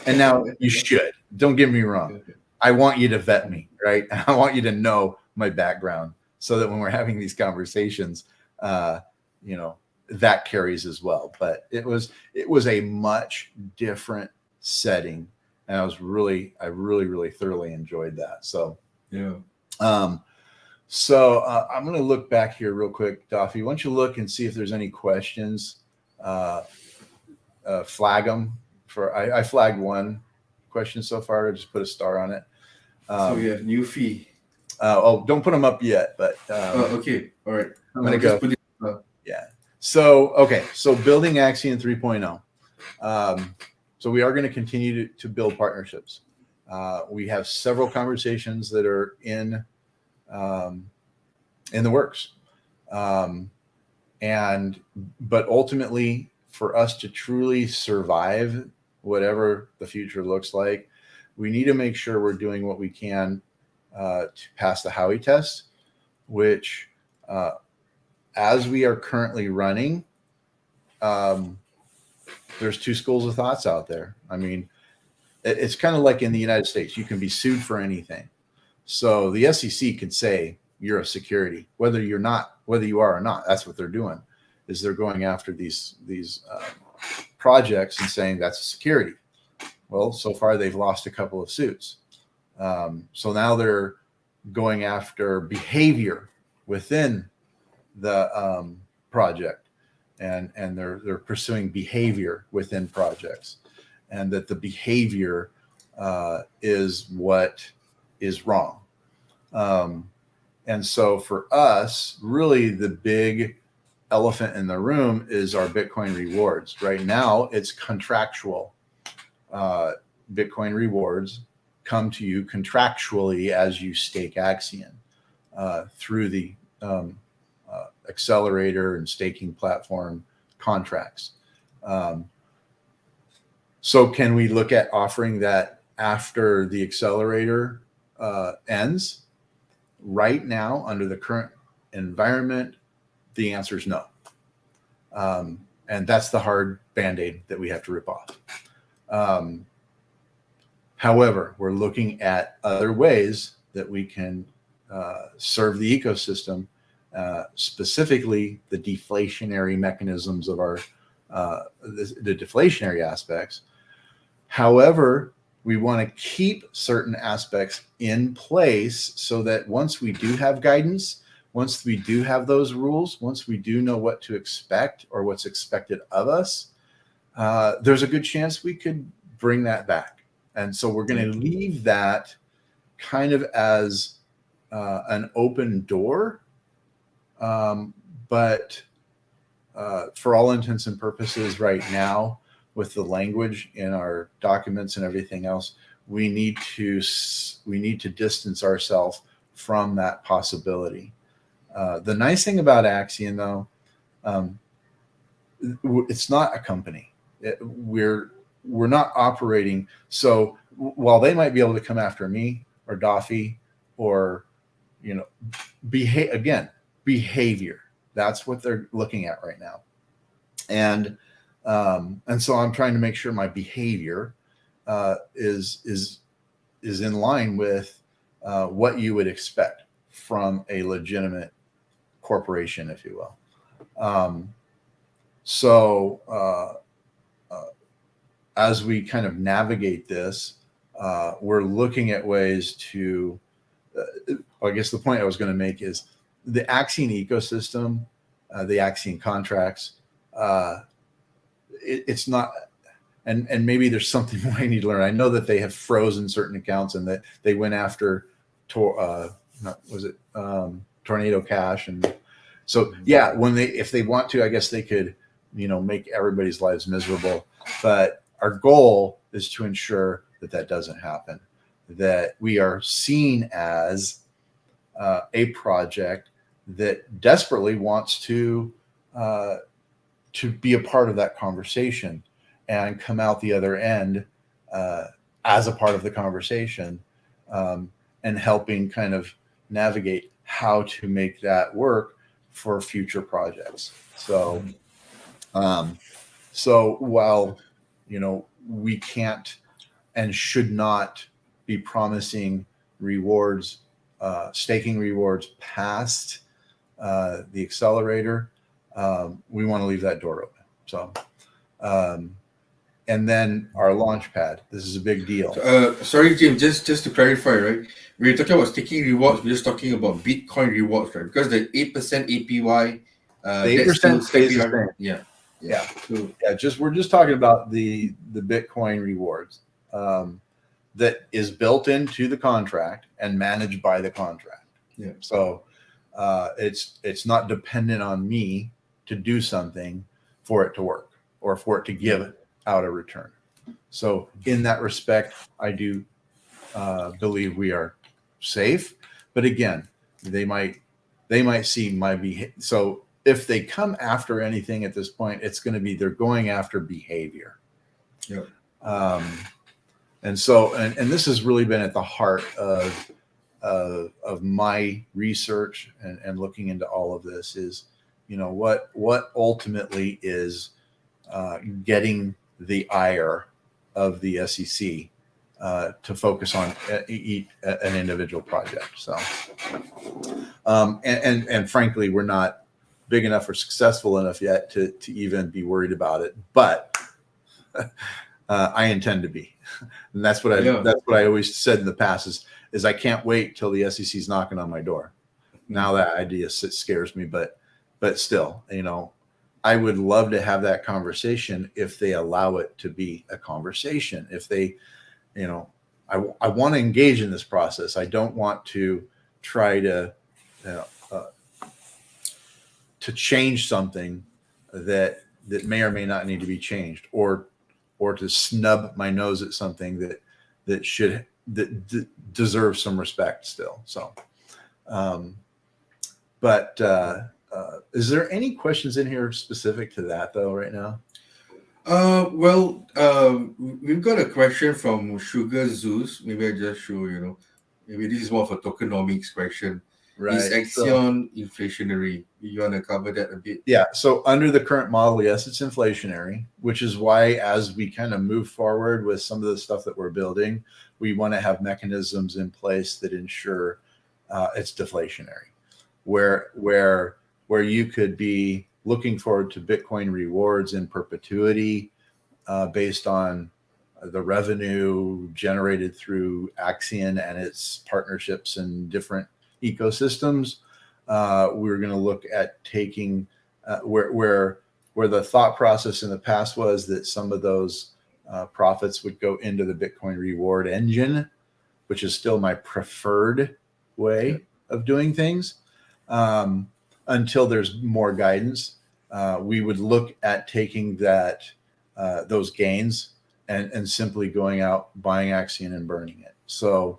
And now you should. Don't get me wrong. I want you to vet me, right? I want you to know my background so that when we're having these conversations, that carries as well. But it was a much different setting, and I really thoroughly enjoyed that. So yeah. So I'm going to look back here real quick, Duffy. Why don't you look and see if there's any questions? Flag them. I flagged one question so far. I just put a star on it. So we have new fee. Don't put them up yet, but okay, all right. I'm going to go. Yeah. So okay. So building Axion 3.0. So we are going to continue to build partnerships. We have several conversations that are in the works, but ultimately, for us to truly survive whatever the future looks like, we need to make sure we're doing what we can to pass the Howey test, which, as we are currently running, there's two schools of thoughts out there. I mean, it's kind of like in the United States, you can be sued for anything. So the SEC could say you're a security, whether you are or not. That's what they're doing, is they're going after these projects and saying that's a security. Well, so far they've lost a couple of suits. So now they're going after behavior within the project. and they're pursuing behavior within projects, and that the behavior is what is wrong. And so for us, really the big elephant in the room is our Bitcoin rewards. Right now, it's contractual. Bitcoin rewards come to you contractually as you stake Axion through the accelerator and staking platform contracts. So can we look at offering that after the accelerator ends? Right now, under the current environment, the answer is no. And that's the hard Band-Aid that we have to rip off. However, we're looking at other ways that we can serve the ecosystem, specifically the deflationary mechanisms of our the deflationary aspects. However, we want to keep certain aspects in place so that once we do have guidance, once we do have those rules, once we do know what to expect or what's expected of us, there's a good chance we could bring that back. And so we're going to leave that kind of as an open door. But for all intents and purposes right now, with the language in our documents and everything else, we need to distance ourselves from that possibility. The nice thing about Axion, though, it's not a company. We're not operating. So while they might be able to come after me or Dafi or, behavior. That's what they're looking at right now. And so I'm trying to make sure my behavior is in line with what you would expect from a legitimate corporation, if you will. As we kind of navigate this, we're looking at ways to, I guess the point I was going to make is the Axion ecosystem, the Axion contracts, it's not, and maybe there's something more I need to learn. I know that they have frozen certain accounts and that they went after, Tornado Cash. And so, yeah, if they want to, I guess they could, make everybody's lives miserable. But our goal is to ensure that doesn't happen, that we are seen as a project that desperately wants to be a part of that conversation and come out the other end as a part of the conversation, and helping kind of navigate how to make that work for future projects. So, while, we can't and should not be promising rewards, staking rewards past the accelerator, we want to leave that door open. So, and then our launch pad. This is a big deal. Sorry, Jim, just to clarify, right? We're talking about staking rewards. We're just talking about Bitcoin rewards, right? Because the 8% APY, the 8% stays the same. Yeah. So, we're just talking about the Bitcoin rewards that is built into the contract and managed by the contract. Yeah. So it's not dependent on me to do something for it to work or for it to give out a return. So in that respect, I do believe we are safe. But again, they might see my behavior. So if they come after anything at this point, it's going to be they're going after behavior. Yeah. And so, and this has really been at the heart of my research and looking into all of this is, what ultimately is getting the ire of the SEC to focus on an individual project. So, and frankly, we're not big enough or successful enough yet to even be worried about it, but I intend to be. And that's what I always said in the past is I can't wait till the SEC's knocking on my door. Now that idea scares me, but still, I would love to have that conversation if they allow it to be a conversation. If they, I want to engage in this process. I don't want to try to, to change something that may or may not need to be changed, or to snub my nose at something that deserves some respect still. So, but is there any questions in here specific to that though right now? We've got a question from Sugar Zeus. Maybe I just show, maybe this is more of a tokenomics question. Right. Is Axion inflationary? You want to cover that a bit? Yeah. So under the current model, yes, it's inflationary, which is why as we kind of move forward with some of the stuff that we're building, we want to have mechanisms in place that ensure it's deflationary, where you could be looking forward to Bitcoin rewards in perpetuity based on the revenue generated through Axion and its partnerships and different ecosystems. We're going to look at taking where the thought process in the past was that some of those profits would go into the Bitcoin reward engine, which is still my preferred way of doing things. Until there's more guidance, we would look at taking those gains and simply going out, buying Axion and burning it. So,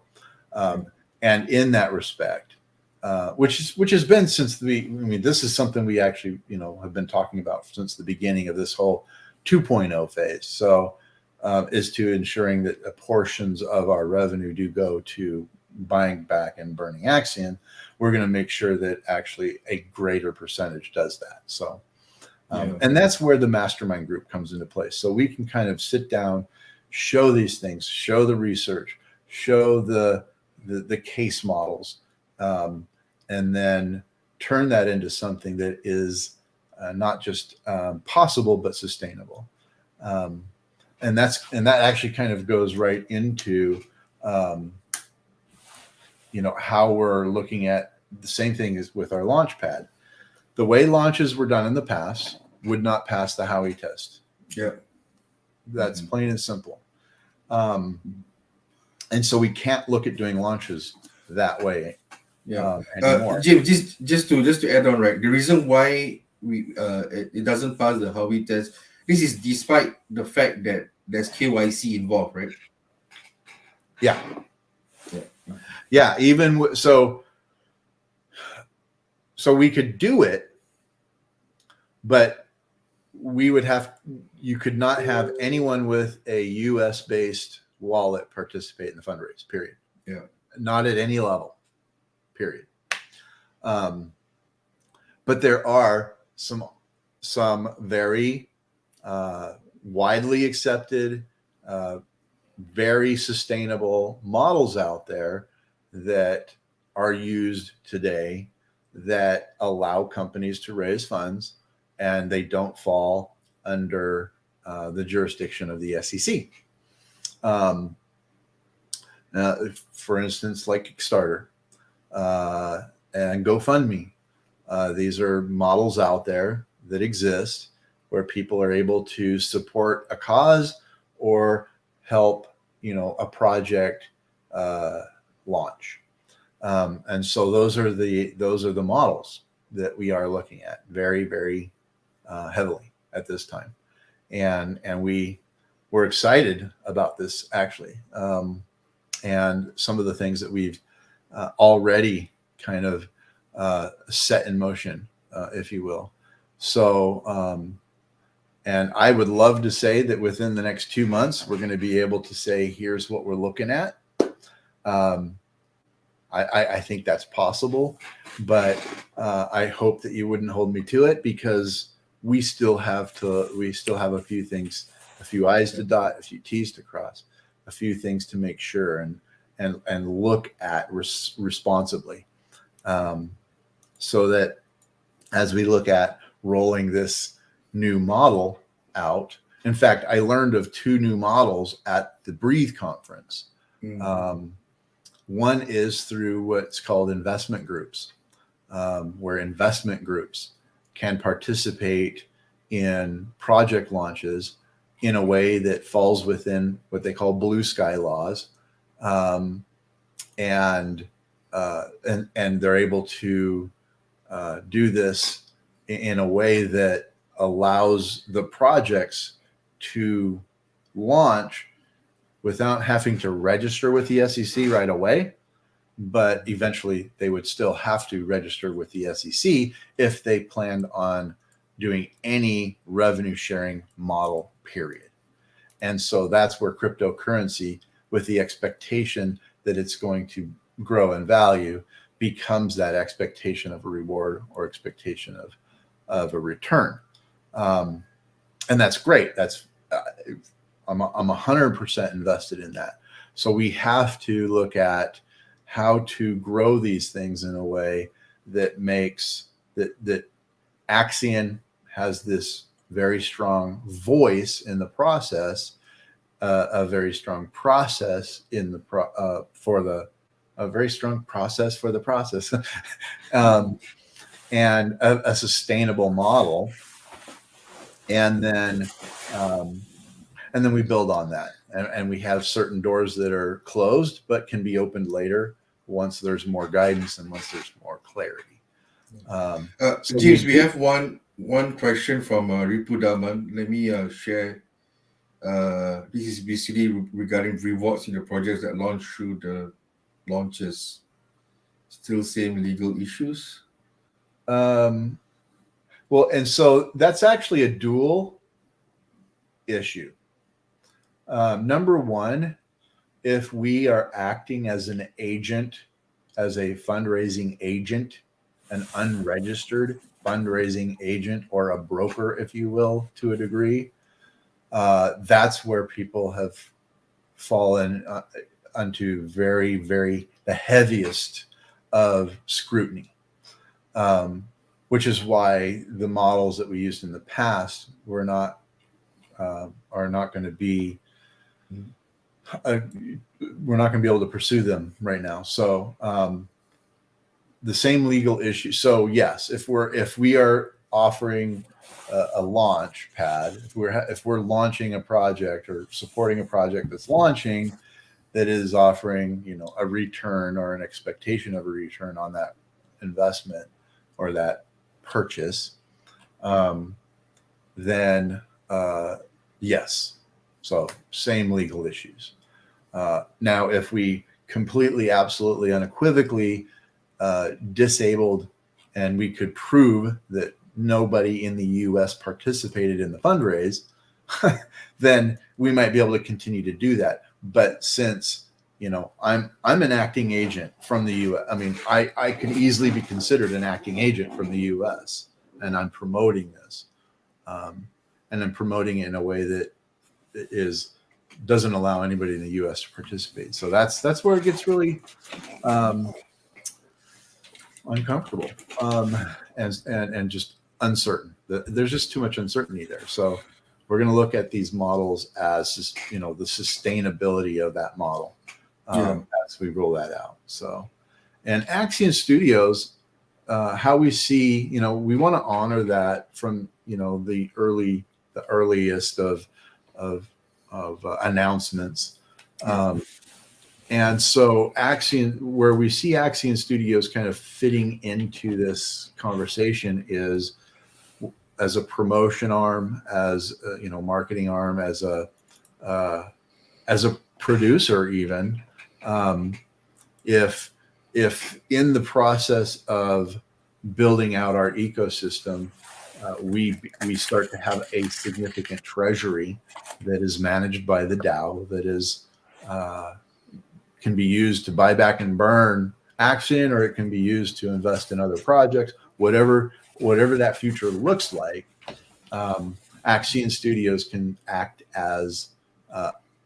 and in that respect, which has been since this is something we actually, have been talking about since the beginning of this whole 2.0 phase. So, is to ensuring that portions of our revenue do go to buying back and burning Axion. We're going to make sure that actually a greater percentage does that. So, and that's where the Mastermind group comes into place. So we can kind of sit down, show these things, show the research, show the case models, and then turn that into something that is not just possible, but sustainable. And that actually kind of goes right into, how we're looking at the same thing as with our launchpad. The way launches were done in the past would not pass the Howey test. Yeah. That's plain and simple. And so we can't look at doing launches that way anymore. Jim, just to add on, right? The reason why it doesn't pass the Howey test, this is despite the fact that there's KYC involved, right? Yeah. Even so we could do it, but you could not have anyone with a US based wallet participate in the fundraise, period. Yeah. Not at any level, period. But there are some very widely accepted, very sustainable models out there that are used today that allow companies to raise funds, and they don't fall under the jurisdiction of the SEC. For instance, like Kickstarter and GoFundMe. These are models out there that exist where people are able to support a cause or help, a project launch. And so those are the models that we are looking at very, very heavily at this time. And we're excited about this actually. And some of the things that we've already kind of set in motion, if you will. So, and I would love to say that within the next 2 months, we're going to be able to say, here's what we're looking at. I think that's possible, but I hope that you wouldn't hold me to it, because we still have a few things, a few I's to dot, a few T's to cross, a few things to make sure and look at responsibly. So that as we look at rolling this new model out, in fact, I learned of 2 new models at the Breathe conference. One is through what's called investment groups, where investment groups can participate in project launches in a way that falls within what they call blue sky laws, and they're able to do this in a way that allows the projects to launch without having to register with the SEC right away. But eventually they would still have to register with the SEC if they planned on doing any revenue sharing model, period. And so that's where cryptocurrency, with the expectation that it's going to grow in value, becomes that expectation of a reward or expectation of a return. And that's great. That's I'm 100% invested in that. So we have to look at how to grow these things in a way that makes that Axion has this very strong voice in the process, a very strong process in the a very strong process for the process, and a sustainable model, and then we build on that, and we have certain doors that are closed but can be opened later once there's more guidance and once there's more clarity. So James, we have one question from Ripu Daman. Let me share. This is basically regarding rewards in the projects that launch through the launches. Still same legal issues? Well, and so that's actually a dual issue. Number one, if we are acting as an agent, as a fundraising agent, an unregistered fundraising agent, or a broker, if you will, to a degree, that's where people have fallen onto very, very the heaviest of scrutiny, which is why the models that we used in the past are not going to be we're not going to be able to pursue them right now. So the same legal issue. So yes, if we are offering a launch pad, if we're launching a project or supporting a project that's launching, that is offering, a return or an expectation of a return on that investment or that purchase, then yes. So same legal issues. Now, if we completely, absolutely, unequivocally disabled, and we could prove that nobody in the U.S. participated in the fundraise, then we might be able to continue to do that. But since I'm an acting agent from the U.S., I mean, I could easily be considered an acting agent from the U.S. and I'm promoting this, and I'm promoting it in a way that doesn't allow anybody in the U.S. to participate. So that's where it gets really uncomfortable and just uncertain. There's just too much uncertainty there. So we're going to look at these models as the sustainability of that model as we roll that out. So, and Axion Studios, how we see, we want to honor that from the earliest of announcements. And so Axion, where we see Axion Studios kind of fitting into this conversation is as a promotion arm, as a, marketing arm, as a producer, even if in the process of building out our ecosystem, we start to have a significant treasury that is managed by the DAO that is can be used to buy back and burn Axion, or it can be used to invest in other projects, whatever that future looks like. Axion Studios can act as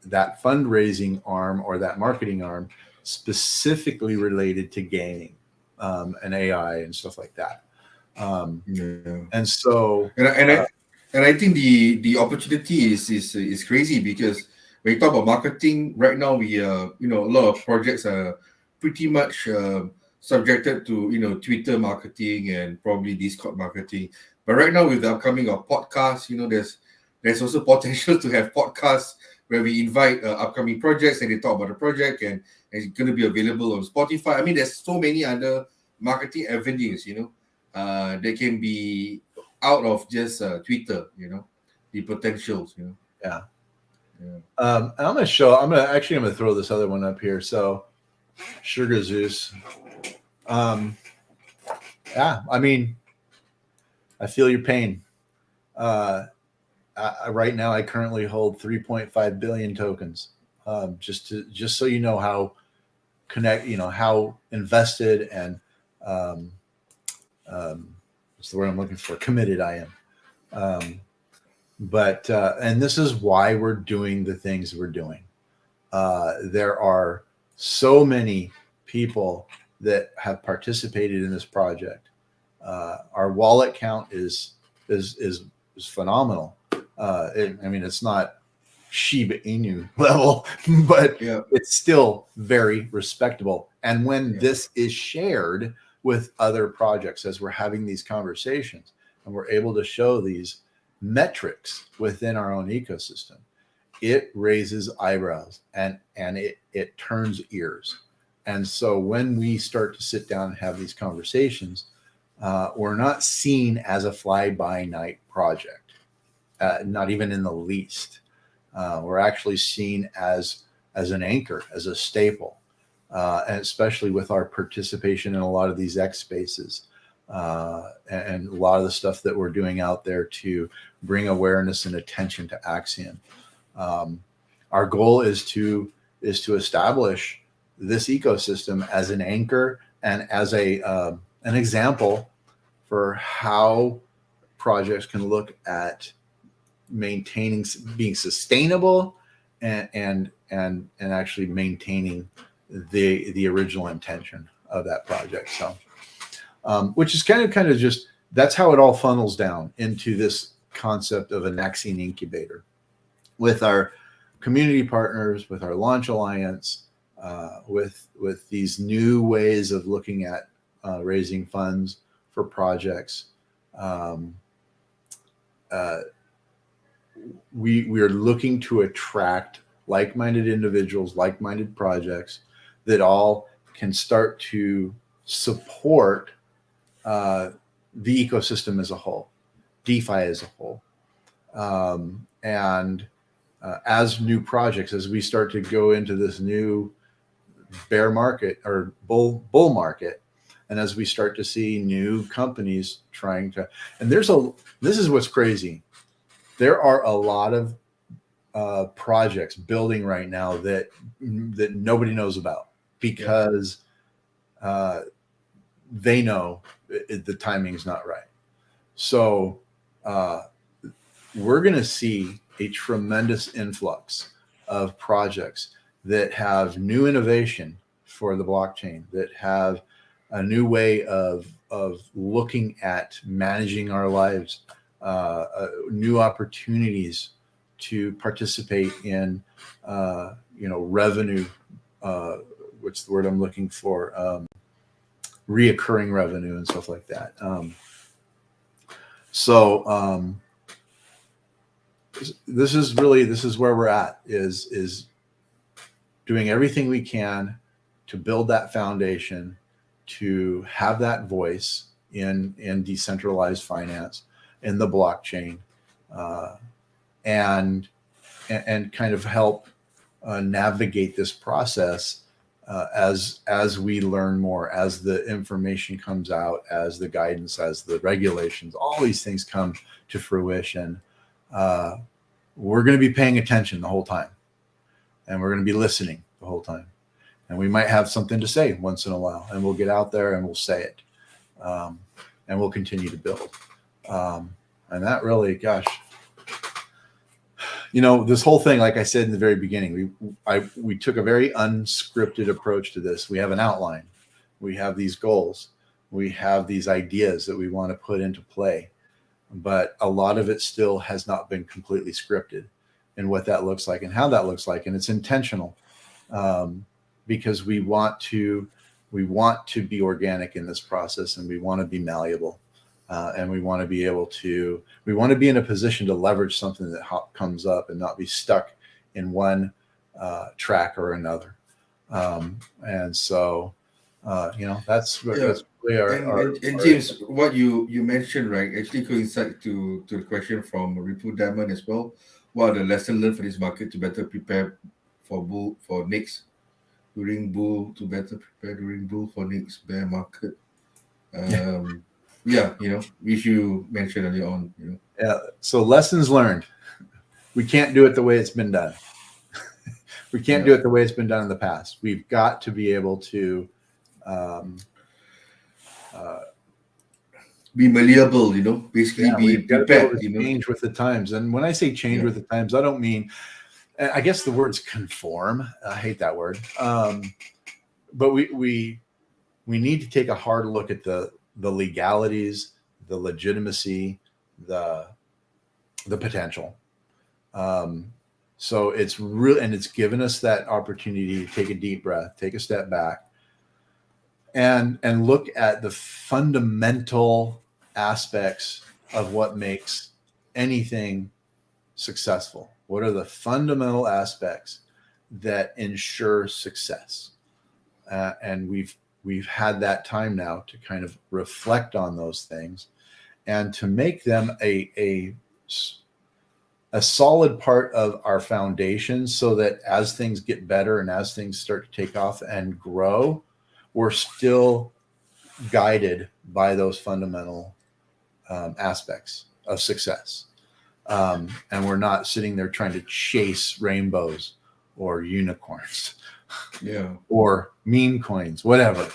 that fundraising arm or that marketing arm specifically related to gaming and AI and stuff like that. And so, and I think the opportunity is crazy, because when you talk about marketing right now, we a lot of projects are pretty much subjected to Twitter marketing and probably Discord marketing. But right now with the upcoming of podcasts, there's also potential to have podcasts where we invite upcoming projects and they talk about the project, and it's going to be available on Spotify. I mean, there's so many other marketing avenues, that can be out of just Twitter, the potentials, Yeah. Yeah. And I'm going to throw this other one up here. So Sugar Zeus. Yeah, I mean, I feel your pain. Right now, I currently hold 3.5 billion tokens. Just so you know how how invested and what's the word I'm looking for? Committed I am. And this is why we're doing the things we're doing. There are so many people that have participated in this project. Our wallet count is phenomenal. It's not Shiba Inu level, but it's still very respectable. And when this is shared with other projects, as we're having these conversations and we're able to show these metrics within our own ecosystem, it raises eyebrows and it turns ears. And so when we start to sit down and have these conversations, we're not seen as a fly-by-night project, not even in the least. We're actually seen as an anchor, as a staple, and especially with our participation in a lot of these X spaces and a lot of the stuff that we're doing out there to bring awareness and attention to Axion. Our goal is to establish this ecosystem as an anchor and as an example for how projects can look at maintaining, being sustainable, and actually maintaining the original intention of that project. So, which is kind of just, that's how it all funnels down into this concept of an Axion incubator with our community partners, with our launch alliance, with these new ways of looking at raising funds for projects. We are looking to attract like-minded individuals, like-minded projects that all can start to support the ecosystem as a whole, DeFi as a whole. As new projects, as we start to go into this new bear market or bull market, and as we start to see new companies trying to, and this is what's crazy. There are a lot of projects building right now that nobody knows about because they know the timing is not right. So we're going to see a tremendous influx of projects that have new innovation for the blockchain, that have a new way of looking at managing our lives, new opportunities to participate in, revenue. What's the word I'm looking for? Reoccurring revenue and stuff like that. This is where we're at, is doing everything we can to build that foundation, to have that voice in decentralized finance, in the blockchain, and kind of help navigate this process as we learn more, as the information comes out, as the guidance, as the regulations, all these things come to fruition. We're going to be paying attention the whole time, and we're going to be listening the whole time. And we might have something to say once in a while, and we'll get out there and we'll say it, and we'll continue to build. And that really, gosh, this whole thing, like I said in the very beginning, we took a very unscripted approach to this. We have an outline, we have these goals, we have these ideas that we want to put into play, but a lot of it still has not been completely scripted, and what that looks like and how that looks like, and it's intentional. Because we want to be organic in this process, and we want to be malleable. and we want to be able to, we want to be in a position to leverage something that comes up and not be stuck in one track or another. And so, that's really and James, what you mentioned, right, actually coincide to the question from Ripu Diamond as well. What are the lessons learned for this market to better prepare for next during bull, to better prepare during bull for next bear market? Which you mentioned earlier on, Yeah. So lessons learned. We can't do it the way it's been done. We can't do it the way it's been done in the past. We've got to be able to be malleable, basically be prepared, change with the times. And when I say change with the times, I don't mean, I guess the word's conform. I hate that word. But we need to take a hard look at the legalities, the legitimacy, the potential. So it's real, and it's given us that opportunity to take a deep breath, take a step back, and look at the fundamental aspects of what makes anything successful. What are the fundamental aspects that ensure success? And we've had that time now to kind of reflect on those things and to make them a solid part of our foundation, so that as things get better and as things start to take off and grow, we're still guided by those fundamental aspects of success. And we're not sitting there trying to chase rainbows or unicorns, or meme coins, whatever.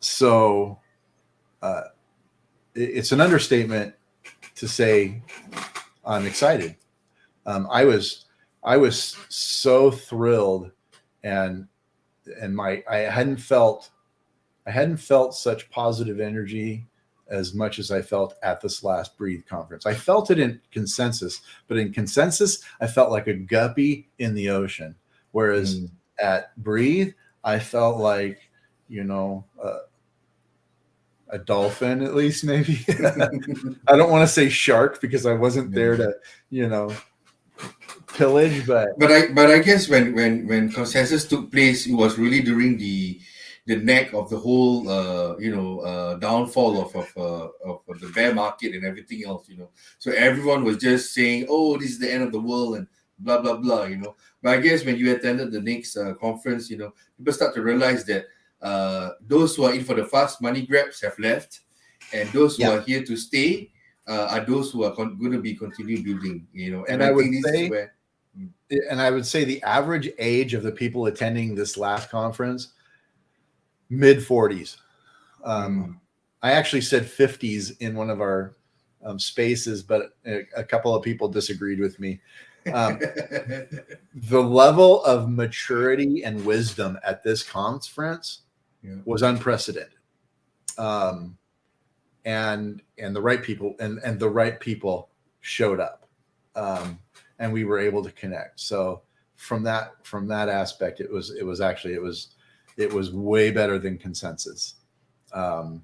So it's an understatement to say I'm excited. I was so thrilled, and I hadn't felt such positive energy as much as I felt at this last Breathe conference. I felt it in Consensus, but in Consensus, I felt like a guppy in the ocean. Whereas at Breathe, I felt like, a dolphin, at least, maybe. I don't want to say shark because I wasn't there to, pillage, but I guess when Consensus took place, it was really during the neck of the whole downfall of the bear market and everything else, so everyone was just saying, oh, this is the end of the world and blah blah blah, but I guess when you attended the next conference, people start to realize that those who are in for the fast money grabs have left, and those who are here to stay are those who are going to be continue building, and I think this is where. And I would say the average age of the people attending this last conference, mid-40s. I actually said 50s in one of our spaces, but a couple of people disagreed with me. The level of maturity and wisdom at this conference was unprecedented. And the right people and the right people showed up. And we were able to connect. So from that aspect, it was way better than Consensus. But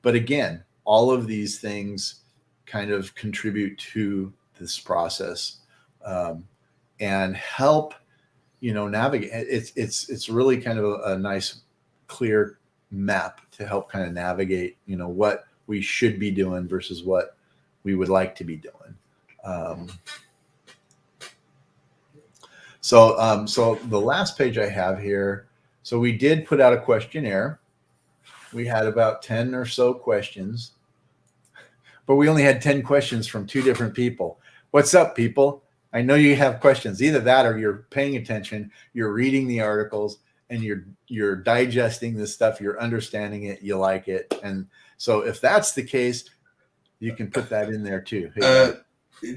again, all of these things kind of contribute to this process, and help, navigate. It's really kind of a nice, clear map to help kind of navigate, what we should be doing versus what we would like to be doing. So the last page I have here, so we did put out a questionnaire. We had about 10 or so questions, but we only had 10 questions from 2 different people. What's up, people? I know you have questions. Either that or you're paying attention, you're reading the articles, and you're digesting this stuff, you're understanding it, you like it. And so if that's the case, you can put that in there too.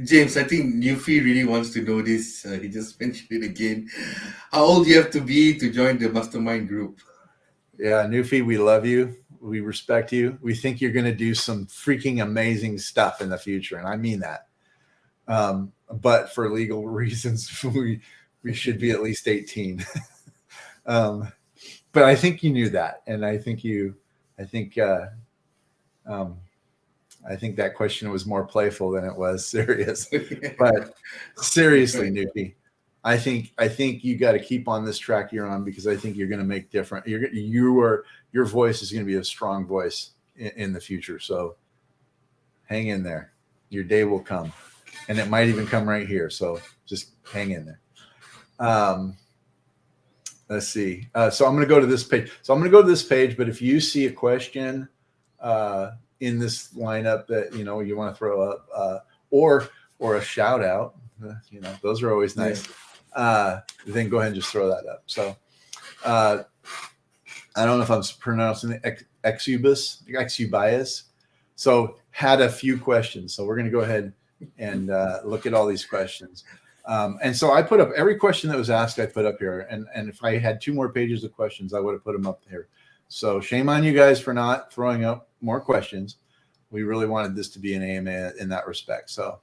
James, I think Newfie really wants to know this. He just mentioned it again. How old do you have to be to join the Mastermind group? Yeah, Newfie, we love you. We respect you. We think you're going to do some freaking amazing stuff in the future. And I mean that. but for legal reasons, we should be at least 18. But I think you knew that, and I think that question was more playful than it was serious. But seriously, Nuki, I think you got to keep on this track you're on, because I think you're going to make different. Your voice is going to be a strong voice in the future. So hang in there. Your day will come, and it might even come right here. So just hang in there. Let's see. So I'm going to go to this page. But if you see a question in this lineup that you want to throw up, or a shout out, those are always nice. Then go ahead and just throw that up. So I don't know if I'm pronouncing it Exubias. So had a few questions. So we're going to go ahead and look at all these questions. And so I put up every question that was asked. I put up here, and if I had 2 more pages of questions, I would have put them up here. So shame on you guys for not throwing up more questions. We really wanted this to be an AMA in that respect. So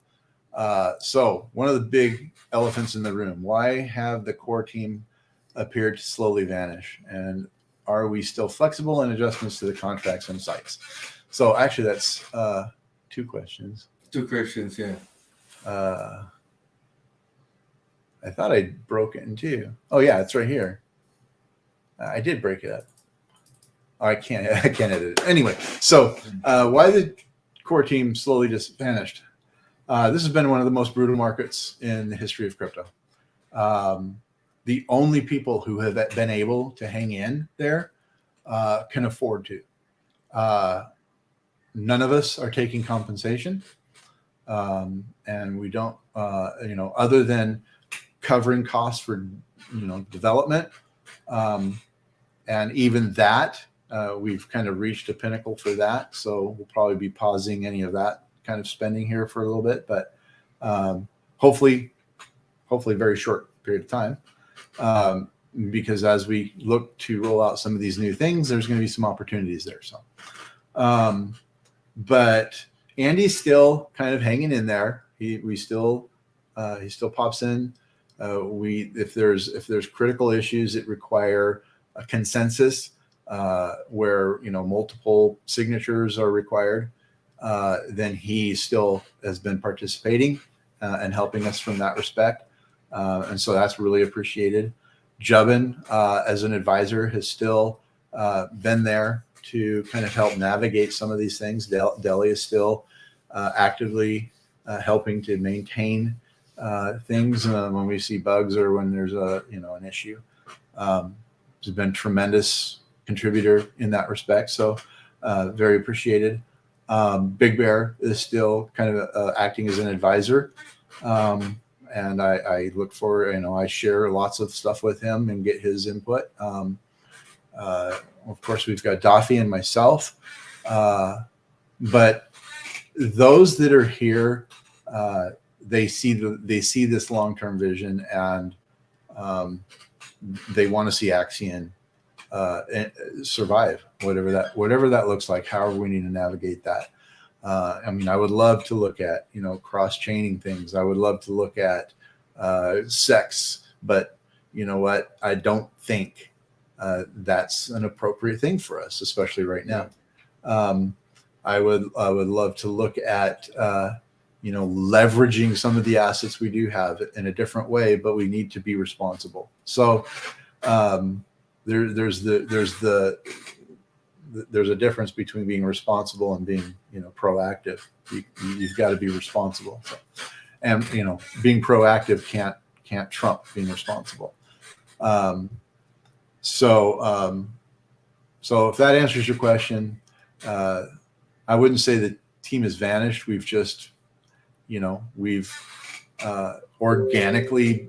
one of the big elephants in the room: why have the core team appeared to slowly vanish? And are we still flexible in adjustments to the contracts and sites? So actually, that's 2 questions. 2 questions, yeah. I thought I broke it in 2. Oh yeah, it's right here. I did break it up. Oh, I can't edit it. Anyway, so why the core team slowly just vanished? This has been one of the most brutal markets in the history of crypto. The only people who have been able to hang in there can afford to. None of us are taking compensation, and we don't, other than covering costs for, development. And even that, we've kind of reached a pinnacle for that. So we'll probably be pausing any of that kind of spending here for a little bit, but hopefully very short period of time. Because as we look to roll out some of these new things, there's going to be some opportunities there. So, but Andy's still kind of hanging in there. He still pops in. If there's critical issues that require a consensus, where multiple signatures are required, then he still has been participating and helping us from that respect, and so that's really appreciated. Jubbin, as an advisor, has still been there to kind of help navigate some of these things. Deli is still actively helping to maintain things when we see bugs or when there's an issue. Has been tremendous contributor in that respect, so very appreciated. Big Bear is still kind of acting as an advisor, and I look for, I share lots of stuff with him and get his input. Of course, we've got Dafi and myself, but those that are here, they see this long-term vision, and they want to see Axion survive, whatever that looks like, however we need to navigate that. I would love to look at, cross-chaining things. I would love to look at sex, but you know what? I don't think that's an appropriate thing for us, especially right now. I would love to look at leveraging some of the assets we do have in a different way, but we need to be responsible. So there's a difference between being responsible and being proactive. You've got to be responsible. So, and being proactive can't trump being responsible. So if that answers your question, I wouldn't say the team has vanished. We've just, we've organically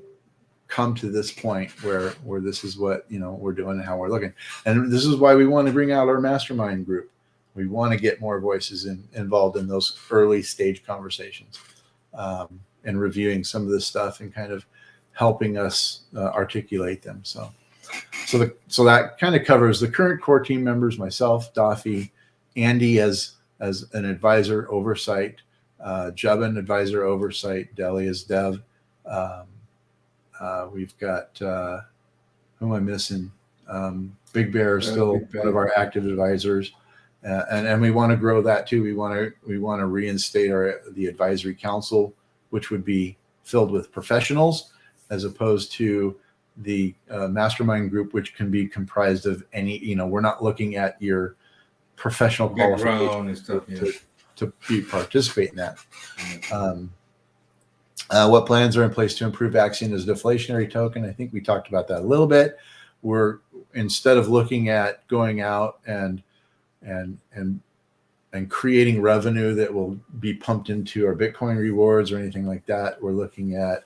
come to this point where this is what we're doing and how we're looking. And this is why we want to bring out our mastermind group. We want to get more voices involved in those early stage conversations, and reviewing some of this stuff and kind of helping us articulate them. So that kind of covers the current core team members: myself, Dafi, Andy as an advisor oversight, Jubbin, advisor oversight. Deli is dev. We've got, who am I missing? Big Bear is still one of our active advisors. And we want to grow that too. We want to reinstate the advisory council, which would be filled with professionals, as opposed to the Mastermind group, which can be comprised of any. We're not looking at your professional qualification and stuff to participate in that. What plans are in place to improve Axion as a deflationary token? I think we talked about that a little bit. We're, instead of looking at going out and creating revenue that will be pumped into our Bitcoin rewards or anything like that, we're looking at,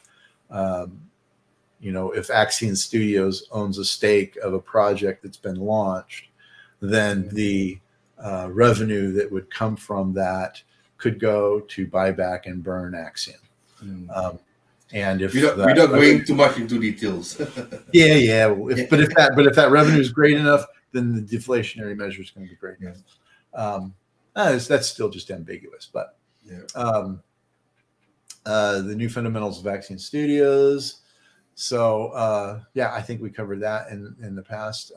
if Axion Studios owns a stake of a project that's been launched, then the revenue that would come from that could go to buy back and burn Axion. And if without going too much into details, but if that revenue is great enough, then the deflationary measure is going to be great enough. That's still just ambiguous, but the new fundamentals of Axion Studios. So I think we covered that in the past.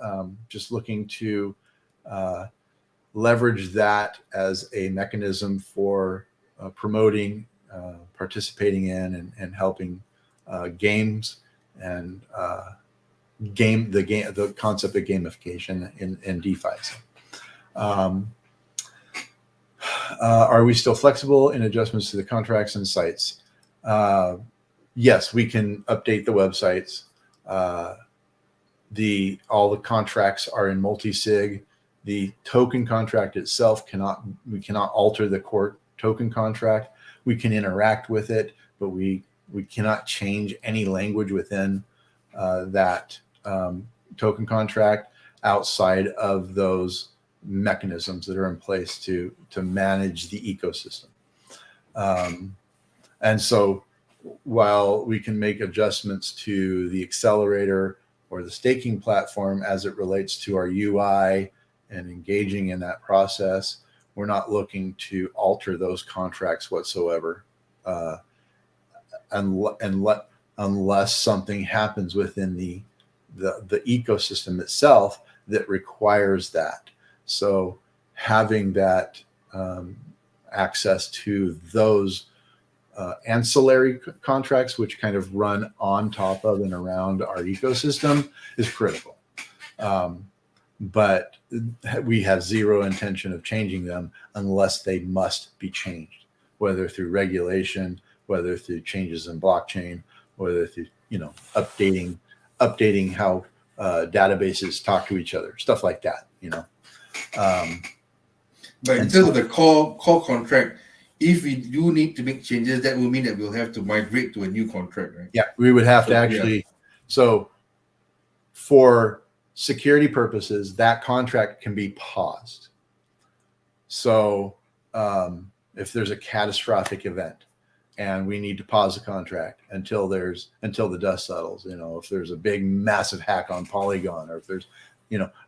Just looking to leverage that as a mechanism for promoting, participating in, and helping games and the concept of gamification in DeFi. Are we still flexible in adjustments to the contracts and sites? Yes, we can update the websites. All the contracts are in multi-sig. The token contract itself we cannot alter the core token contract. We can interact with it, but we cannot change any language within that token contract outside of those mechanisms that are in place to manage the ecosystem. And so while we can make adjustments to the accelerator or the staking platform as it relates to our UI and engaging in that process, we're not looking to alter those contracts whatsoever, unless something happens within the ecosystem itself that requires that. So having that access to those ancillary contracts, which kind of run on top of and around our ecosystem, is critical. But we have zero intention of changing them unless they must be changed, whether through regulation, whether through changes in blockchain, whether through updating how databases talk to each other, stuff like that. But in terms of the core contract, if we do need to make changes, that will mean that we'll have to migrate to a new contract, right? Yeah, we would have to actually. So for security purposes, that contract can be paused. So if there's a catastrophic event and we need to pause the contract until the dust settles, if there's a big massive hack on Polygon, or if there's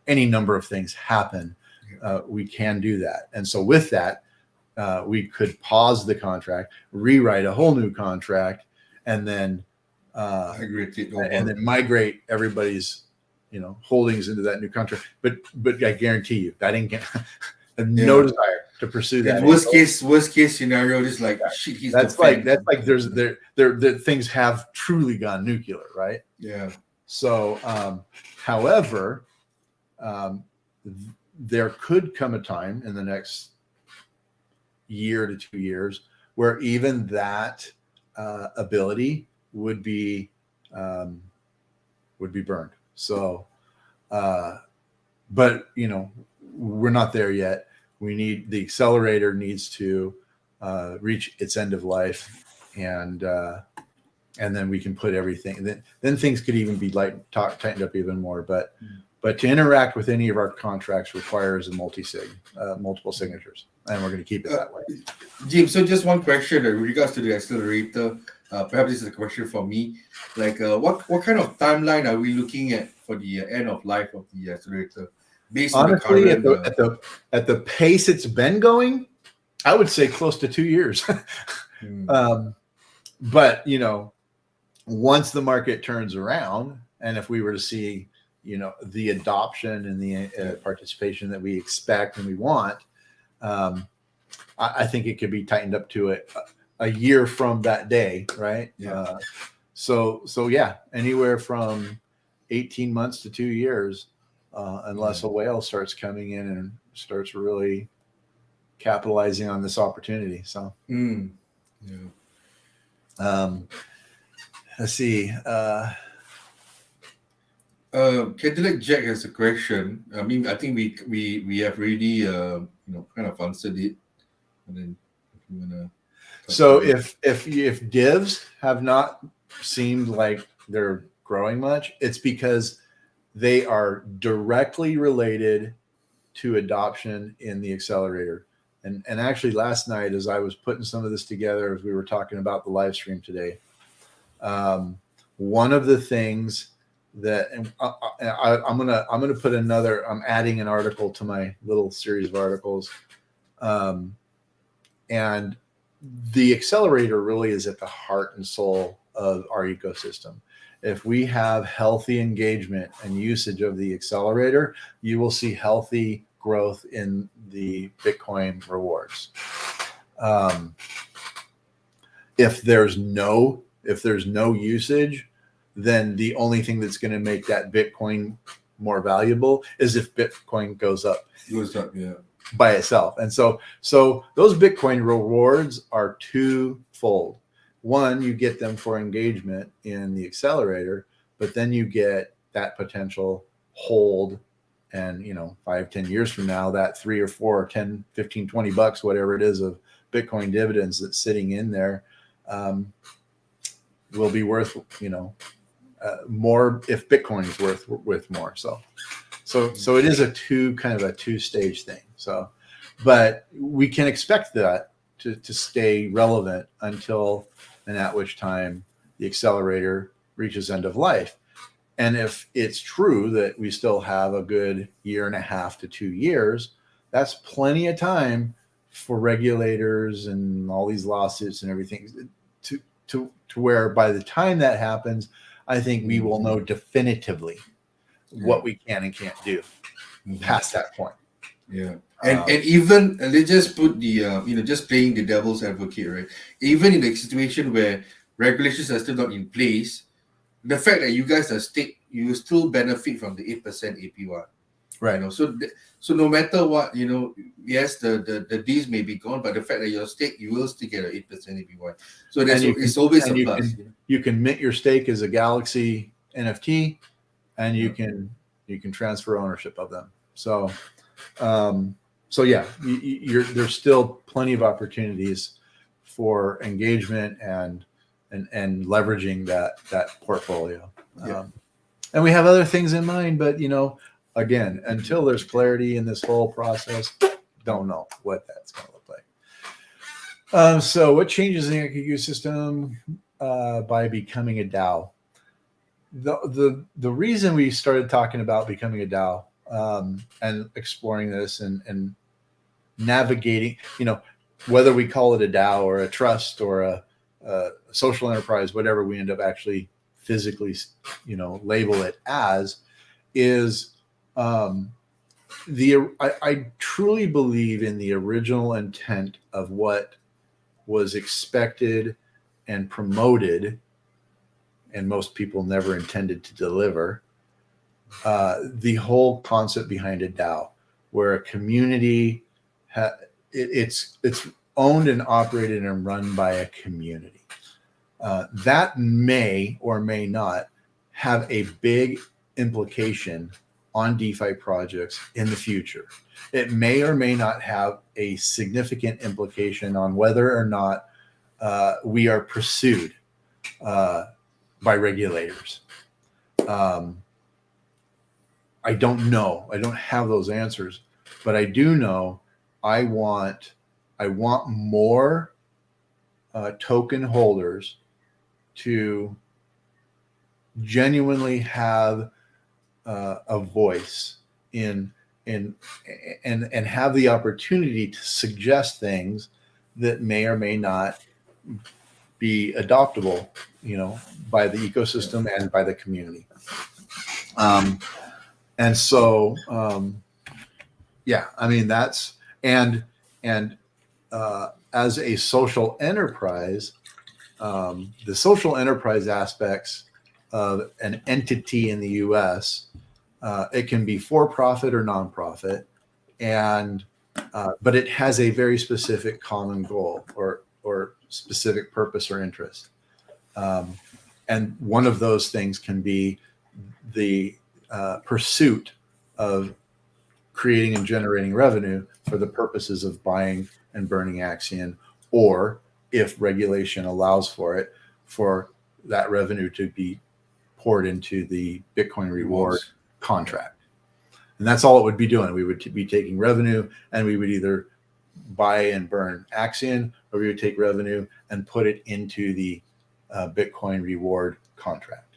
any number of things happen, we can do that. And so with that, we could pause the contract, rewrite a whole new contract, and then migrate everybody's holdings into that new contract. But I guarantee you that ain't no desire to pursue that. Worst case scenario is like shit. That's like there's things have truly gone nuclear, right? Yeah. So, however, there could come a time in the next year to 2 years where even that ability would be burned. So, but we're not there yet. The accelerator needs to reach its end of life, and then we can put everything. Then things could even be tightened up even more. But to interact with any of our contracts requires a multi-sig, multiple signatures, and we're going to keep it that way. Jim, so just one question with regards to the accelerator. Perhaps this is a question for me. Like, what kind of timeline are we looking at for the end of life of the accelerator? Based Honestly, on the current, at the pace it's been going, I would say close to 2 years. Mm. But once the market turns around, and if we were to see, the adoption and the participation that we expect and we want, I think it could be tightened up to a year from that day, right? Yeah. So yeah, anywhere from 18 months to 2 years, unless a whale starts coming in and starts really capitalizing on this opportunity. So, Yeah. let's see. Cadillac Jack has a question. I mean, I think we have already kind of answered it. And then if you wanna So if divs have not seemed like they're growing much, it's because they are directly related to adoption in the accelerator. And actually last night, as I was putting some of this together, as we were talking about the live stream today, one of the things that, and I'm gonna put another, I'm adding an article to my little series of articles, and the accelerator really is at the heart and soul of our ecosystem. If we have healthy engagement and usage of the accelerator, you will see healthy growth in the Bitcoin rewards. If there's no usage, then the only thing that's going to make that Bitcoin more valuable is if Bitcoin goes up. Yeah. By itself. And so those Bitcoin rewards are twofold. One, you get them for engagement in the accelerator, but then you get that potential hold, and 5-10 years from now, that 3 or 4 or 10, 15, $20, whatever it is, of Bitcoin dividends that's sitting in there, will be worth more if Bitcoin is worth more. So it is a two-stage thing. So, but we can expect that to stay relevant until and at which time the accelerator reaches end of life. And if it's true that we still have a good 1.5 to 2 years, that's plenty of time for regulators and all these lawsuits and everything to where by the time that happens, I think we will know definitively what we can and can't do past that point. Yeah. And even let's just put the just playing the devil's advocate, right? Even in the situation where regulations are still not in place, the fact that you guys are stake, you will still benefit from the 8% APY. Right. So no matter what, yes, the Ds may be gone, but the fact that you're stake, you will still get an 8% APY. So it's always a plus. You can mint your stake as a Galaxy NFT, and you can transfer ownership of them. So yeah, there's still plenty of opportunities for engagement and leveraging that portfolio. Yeah. And we have other things in mind, but again, until there's clarity in this whole process, don't know what that's going to look like. So what changes in the ecosystem by becoming a DAO? The reason we started talking about becoming a DAO and exploring this and navigating, whether we call it a DAO or a trust or a social enterprise, whatever we end up actually physically, label it as, is I truly believe in the original intent of what was expected and promoted, and most people never intended to deliver, the whole concept behind a DAO, where a community, it's owned and operated and run by a community. That may or may not have a big implication on DeFi projects in the future. It may or may not have a significant implication on whether or not we are pursued by regulators. I don't know. I don't have those answers, but I do know I want more token holders to genuinely have a voice in and have the opportunity to suggest things that may or may not be adoptable, by the ecosystem and by the community. And so, yeah, I mean, that's, and as a social enterprise, the social enterprise aspects of an entity in the US, it can be for profit or nonprofit, and but it has a very specific common goal or specific purpose or interest. And one of those things can be the pursuit of creating and generating revenue for the purposes of buying and burning Axion, or if regulation allows for it, for that revenue to be poured into the Bitcoin reward contract. And that's all it would be doing. We would be taking revenue, and we would either buy and burn Axion, or we would take revenue and put it into the Bitcoin reward contract,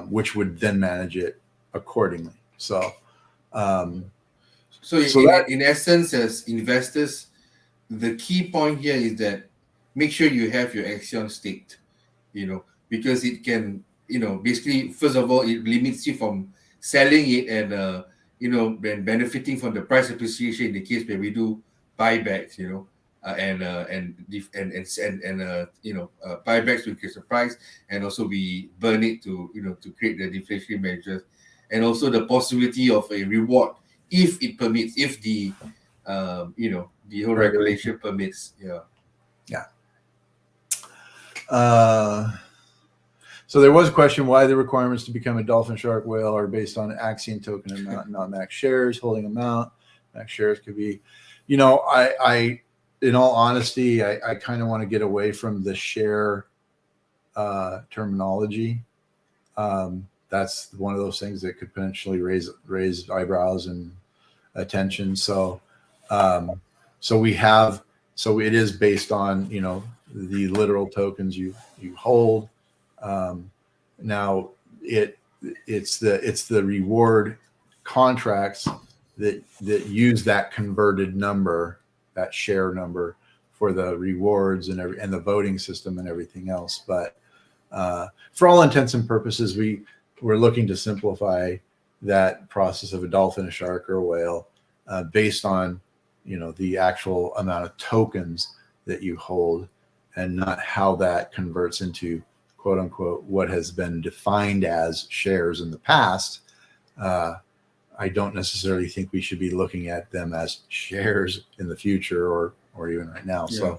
which would then manage it accordingly. So in essence, as investors, the key point here is that make sure you have your Axion staked, because it can, basically, first of all, it limits you from selling it and, then benefiting from the price appreciation in the case where we do buybacks, buybacks to increase the price, and also we burn it to create the deflationary measures, and also the possibility of a reward if it permits, if the the whole regulation permits. So there was a question why the requirements to become a dolphin, shark, whale are based on Axion token amount, not max shares, holding amount. Max shares could be, I in all honesty, I kind of want to get away from the share terminology. That's one of those things that could potentially raise eyebrows and attention. So it is based on, the literal tokens you hold. Now it's the reward contracts that use that converted number, that share number, for the rewards and the voting system and everything else. But for all intents and purposes, we're looking to simplify that process of a dolphin, a shark, or a whale based on the actual amount of tokens that you hold, and not how that converts into, quote unquote, what has been defined as shares in the past. I don't necessarily think we should be looking at them as shares in the future or even right now. Yeah.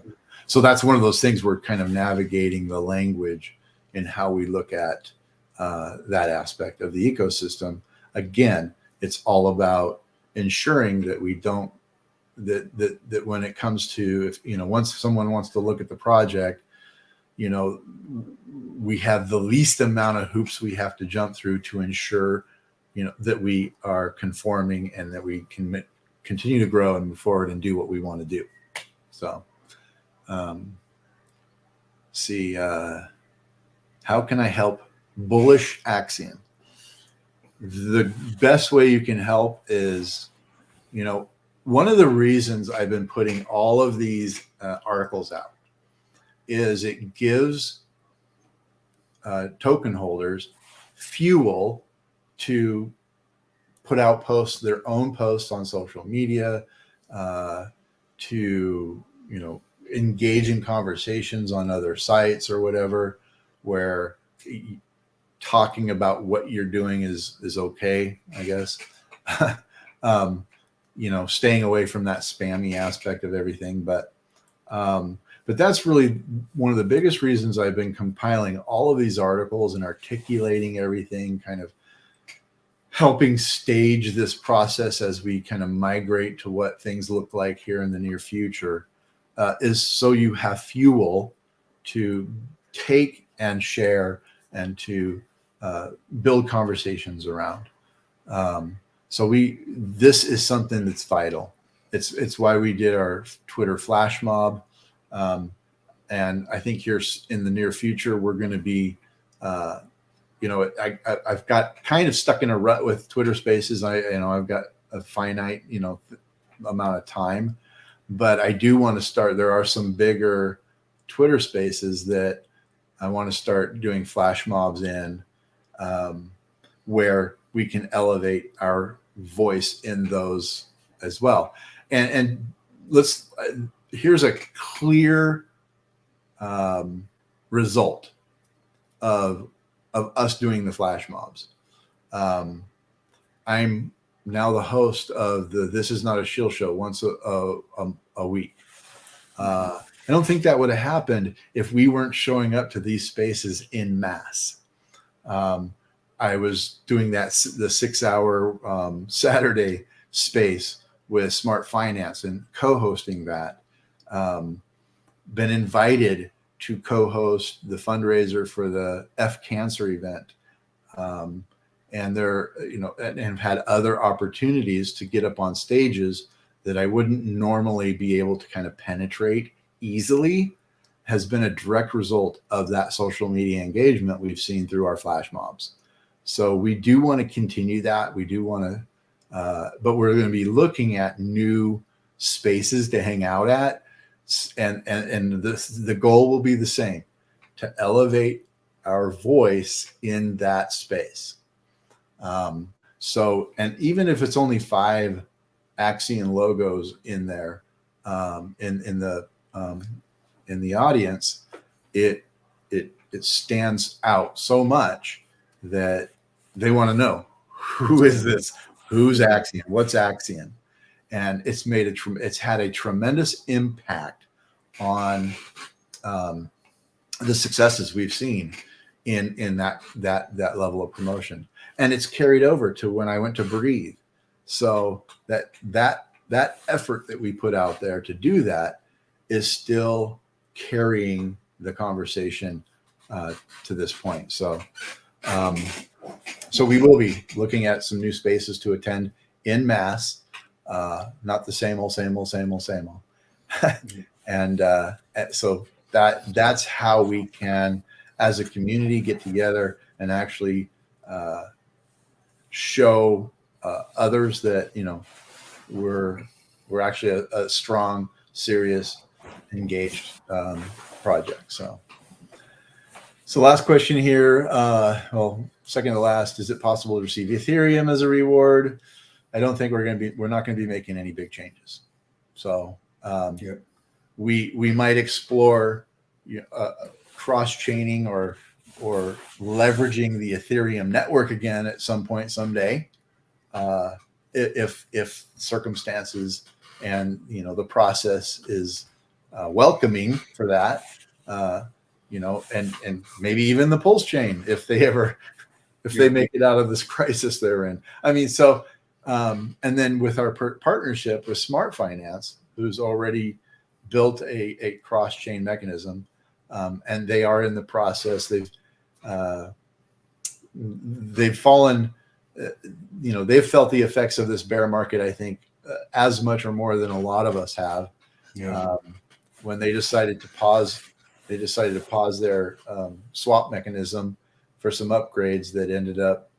So that's one of those things we're kind of navigating the language in how we look at that aspect of the ecosystem. Again, it's all about ensuring that we don't, that when it comes to, if, once someone wants to look at the project, we have the least amount of hoops we have to jump through to ensure, that we are conforming and that we can continue to grow and move forward and do what we want to do. So, how can I help bullish Axion? The best way you can help is, one of the reasons I've been putting all of these articles out is it gives token holders fuel to put out their own posts on social media, to engage in conversations on other sites or whatever, where talking about what you're doing is okay, I guess. Staying away from that spammy aspect of everything, but that's really one of the biggest reasons I've been compiling all of these articles and articulating everything, kind of helping stage this process as we kind of migrate to what things look like here in the near future, is so you have fuel to take and share and to build conversations around. This is something that's vital. It's why we did our Twitter flash mob. And I think here in the near future, we're going to be, I've got kind of stuck in a rut with Twitter Spaces. I've got a finite, amount of time, but I do want to start. There are some bigger Twitter Spaces that I want to start doing flash mobs in, where we can elevate our voice in those as well. And here's a clear result of us doing the flash mobs. I'm now the host of the This Is Not a Shield show once a week. I don't think that would have happened if we weren't showing up to these spaces in mass. I was doing the 6-hour Saturday space with Smart Finance and co-hosting that. Been invited to co-host the fundraiser for the F Cancer event. And have had other opportunities to get up on stages that I wouldn't normally be able to kind of penetrate easily, has been a direct result of that social media engagement we've seen through our flash mobs. So we do want to continue that. We do want to, but we're going to be looking at new spaces to hang out at. And the goal will be the same, to elevate our voice in that space. And even if it's only 5 Axion logos in there, in the audience, it stands out so much that they want to know, who is this? Who's Axion? What's Axion? And it's had a tremendous impact on the successes we've seen in that level of promotion. And it's carried over to when I went to Breathe. So that effort that we put out there to do that is still carrying the conversation to this point. So we will be looking at some new spaces to attend in mass, not the same old. And so that's how we can, as a community, get together and actually show others that we're actually a strong, serious, engaged project. So last question here. Second to last, is it possible to receive Ethereum as a reward? I don't think we're not going to be making any big changes. So we might explore cross-chaining or leveraging the Ethereum network again at some point someday, if circumstances and the process is welcoming for that, and maybe even the Pulse chain if they make it out of this crisis they're in. I mean, so and then with our partnership with Smart Finance, who's already built a cross-chain mechanism, and they are in the process. They've fallen, they've felt the effects of this bear market, I think, as much or more than a lot of us have. When they decided to pause their swap mechanism for some upgrades that ended up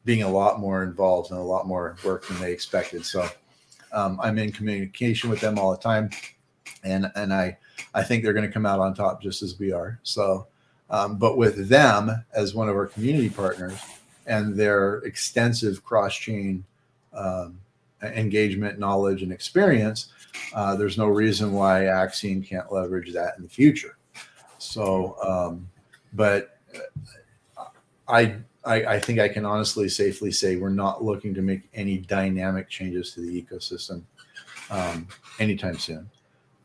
being a lot more involved and a lot more work than they expected. So I'm in communication with them all the time, and I think they're going to come out on top just as we are. So, but with them as one of our community partners and their extensive cross-chain engagement, knowledge, and experience, there's no reason why Axion can't leverage that in the future. So, but I think I can honestly, safely say we're not looking to make any dynamic changes to the ecosystem anytime soon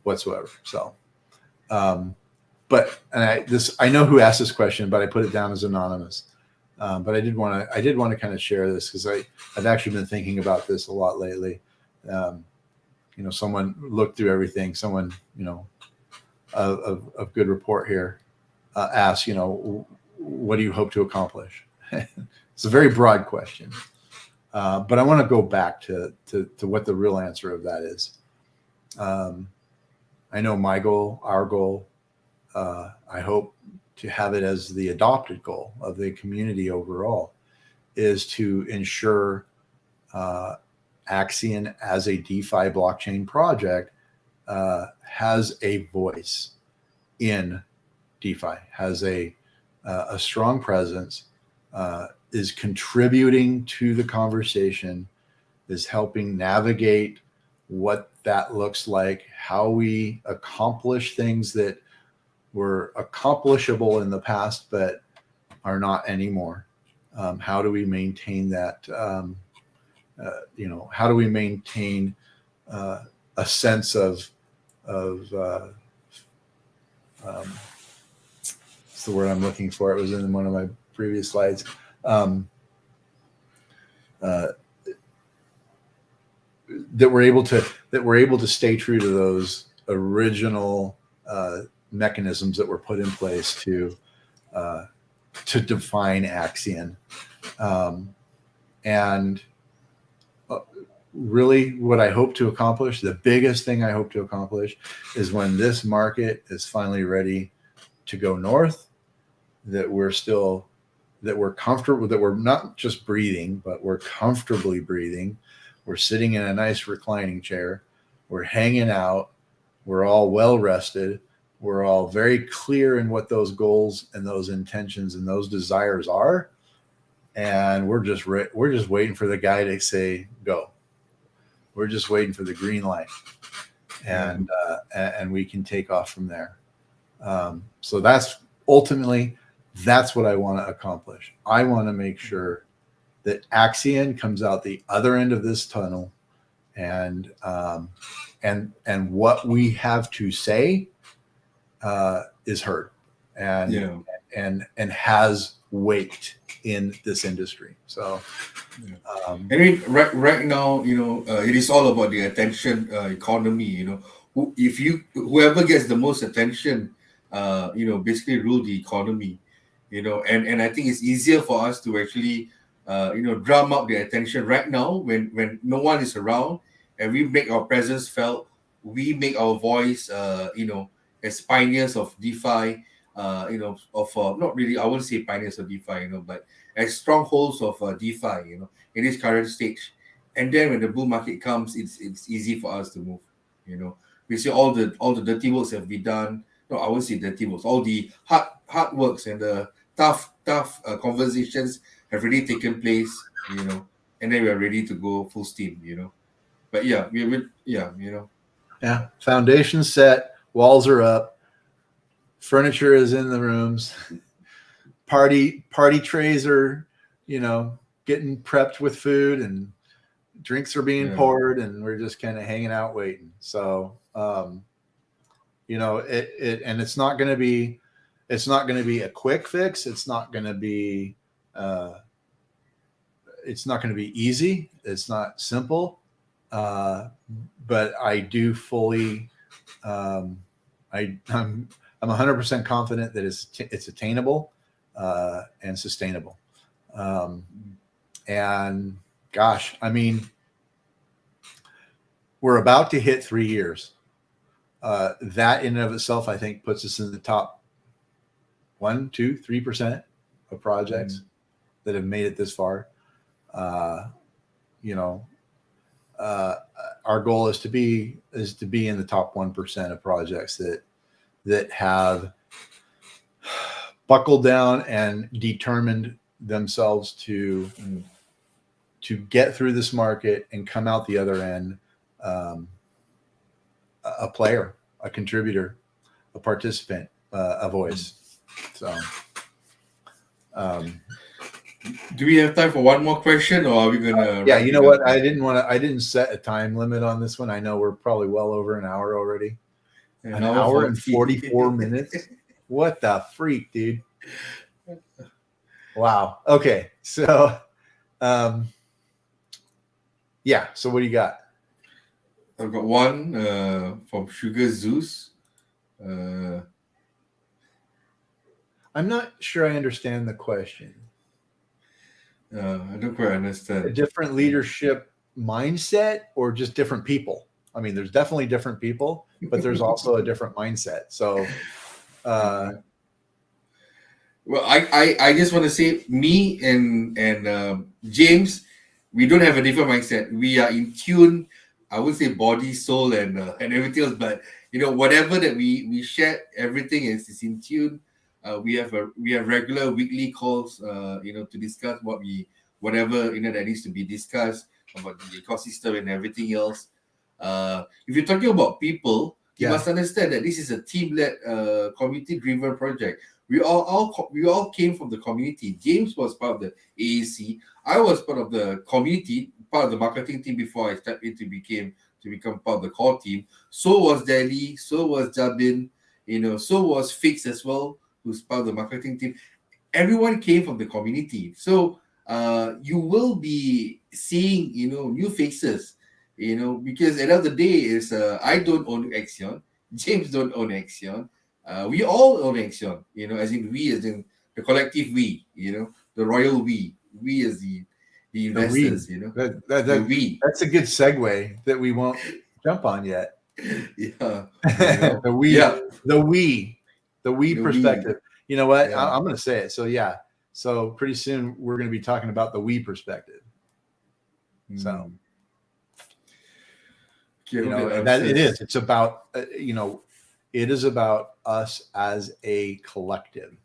whatsoever. So, I know who asked this question, but I put it down as anonymous. But I did want to kind of share this because I've actually been thinking about this a lot lately. Someone looked through everything. Someone, of good report here, asked, what do you hope to accomplish? It's a very broad question, but I want to go back to what the real answer of that is. I know my goal, our goal, I hope have it as the adopted goal of the community overall, is to ensure Axion as a DeFi blockchain project has a voice in DeFi, has a strong presence, is contributing to the conversation, is helping navigate what that looks like, how we accomplish things that were accomplishable in the past but are not anymore. How do we maintain that? How do we maintain a sense of what's the word I'm looking for? It was in one of my previous slides. That we're able to stay true to those original mechanisms that were put in place to define Axion, and really what I hope to accomplish, the biggest thing I hope to accomplish, is when this market is finally ready to go north, that we're comfortable, that we're not just breathing, but we're comfortably breathing. We're sitting in a nice reclining chair. We're hanging out. We're all well rested. We're all very clear in what those goals and those intentions and those desires are. And we're just waiting for the guy to say go. We're just waiting for the green light, and we can take off from there. So that's ultimately, that's what I want to accomplish. I want to make sure that Axion comes out the other end of this tunnel, and what we have to say is heard, and has weight in this industry. So, I mean, right now, it is all about the attention economy. Whoever gets the most attention, basically rule the economy. And I think it's easier for us to actually, drum up the attention right now when no one is around, and we make our presence felt. We make our voice, as pioneers of DeFi, not really, I wouldn't say pioneers of DeFi, but as strongholds of DeFi, in this current stage. And then when the bull market comes, it's easy for us to move. We see all the dirty works have been done. No, I won't say dirty works. All the hard works and the tough conversations have already taken place. And then we are ready to go full steam. But yeah, yeah, foundation set, walls are up, furniture is in the rooms, party trays are, getting prepped with food, and drinks are being poured, and we're just kind of hanging out waiting. So, and it's not going to be a quick fix. It's not going to be easy. It's not simple. But I do fully, I'm 100% confident that it's attainable, and sustainable. And gosh, I mean, we're about to hit 3 years. That in and of itself, I think, puts us in the top 1, 2, 3% of projects that have made it this far. Our goal is to be in the top 1% of projects that have buckled down and determined themselves to get through this market and come out the other end a player, a contributor, a participant, a voice. So, do we have time for one more question, or are we gonna? Yeah, you know what? I didn't set a time limit on this one. I know we're probably well over an hour already. An hour and 44 minutes. What the freak, dude? Wow. Okay. So, yeah. So what do you got? I've got one from Sugar Zeus. I'm not sure I understand the question. I don't quite understand. A different leadership mindset, or just different people? I mean, there's definitely different people, but there's also a different mindset. So, Well, I just want to say, me and James, we don't have a different mindset. We are in tune. I would say body, soul, and everything else. But whatever that we share, everything is in tune. We have regular weekly calls. To discuss whatever that needs to be discussed about the ecosystem and everything else. If you're talking about people, you must understand that this is a team-led, community-driven project. We all came from the community. James was part of the AAC. I was part of the community, part of the marketing team before I stepped in to become part of the core team. So was Delhi, so was Jabin, so was Fix as well, who's part of the marketing team. Everyone came from the community. So you will be seeing new faces, because at the end of the day is I don't own Axion, James don't own Axion. We all own Axion, as in we, as in the collective we, the royal we as the investors, the we. That's a good segue that we won't jump on yet. Yeah, the we perspective. You know what? Yeah. I'm going to say it. So pretty soon we're going to be talking about the we perspective. So that it is. It's about it is about us as a collective.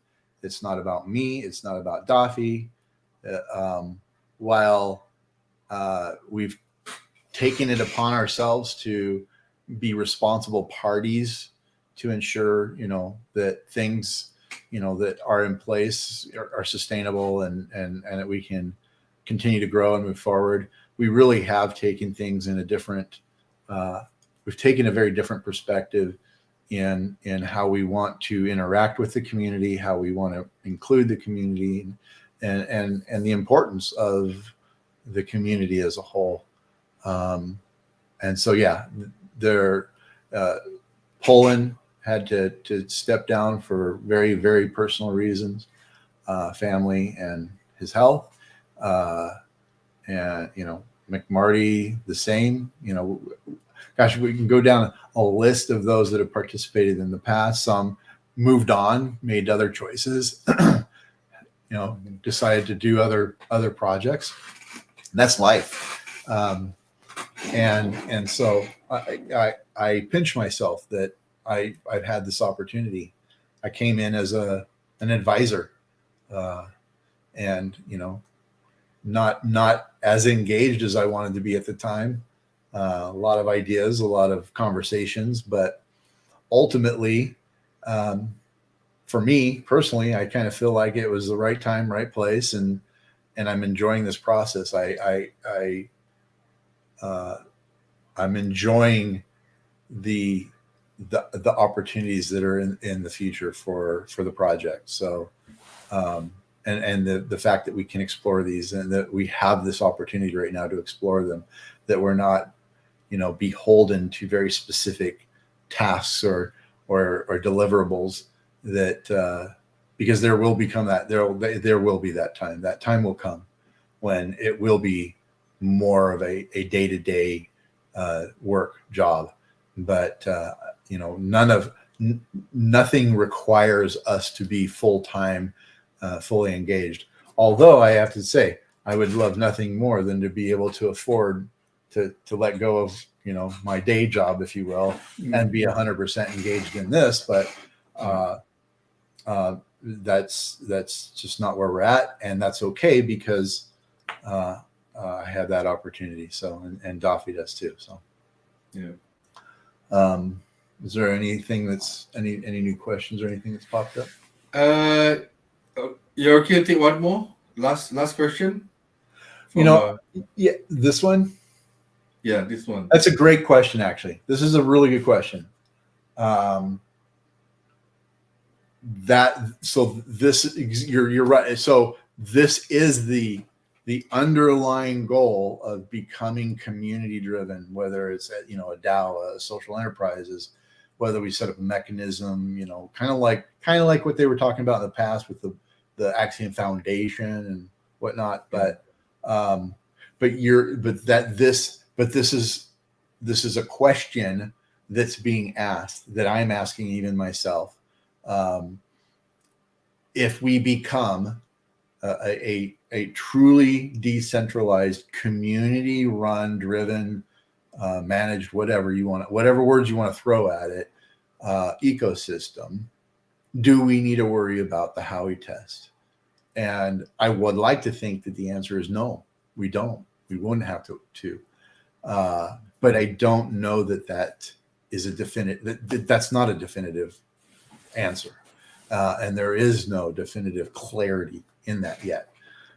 It's not about me. It's not about Dafi. While we've taken it upon ourselves to be responsible parties to ensure, that things, that are in place are sustainable and that we can continue to grow and move forward. We really have taken things in a different, we've taken a very different perspective in how we want to interact with the community, how we want to include the community, and the importance of the community as a whole. And so, Poland had to step down for very, very personal reasons, family and his health. And, McMarty, the same. Gosh, we can go down a list of those that have participated in the past. Some moved on, made other choices, decided to do other projects. That's life. And so I pinch myself that I've had this opportunity. I came in as an advisor, and not as engaged as I wanted to be at the time. A lot of ideas, a lot of conversations, but ultimately, for me personally, I kind of feel like it was the right time, right place, and I'm enjoying this process. I'm enjoying the opportunities that are in the future for the project. So, and the fact that we can explore these and that we have this opportunity right now to explore them, that we're not, beholden to very specific tasks or deliverables, that because there will become that there will be that time will come when it will be more of a day-to-day work job. But nothing requires us to be full-time, fully engaged. Although I have to say, I would love nothing more than to be able to afford to let go of my day job, if you will, and be 100% engaged in this. But that's just not where we're at, and that's okay, because I have that opportunity. So, and Dafi does too. So, is there anything that's any new questions or anything that's popped up? You're okay to take one more last question? This one. Yeah, this one. That's a great question, actually. This is a really good question. You're right. So this is the underlying goal of becoming community driven, whether it's a DAO, a social enterprises, whether we set up a mechanism, kind of like what they were talking about in the past with the Axion Foundation and whatnot. But this is a question that's being asked, that I'm asking even myself. if we become a truly decentralized, community-run, driven, managed, whatever words you want to throw at it, ecosystem, do we need to worry about the Howey test? And I would like to think that the answer is no, we don't. We wouldn't have to. But I don't know that is a definitive. That's not a definitive answer, and there is no definitive clarity in that yet.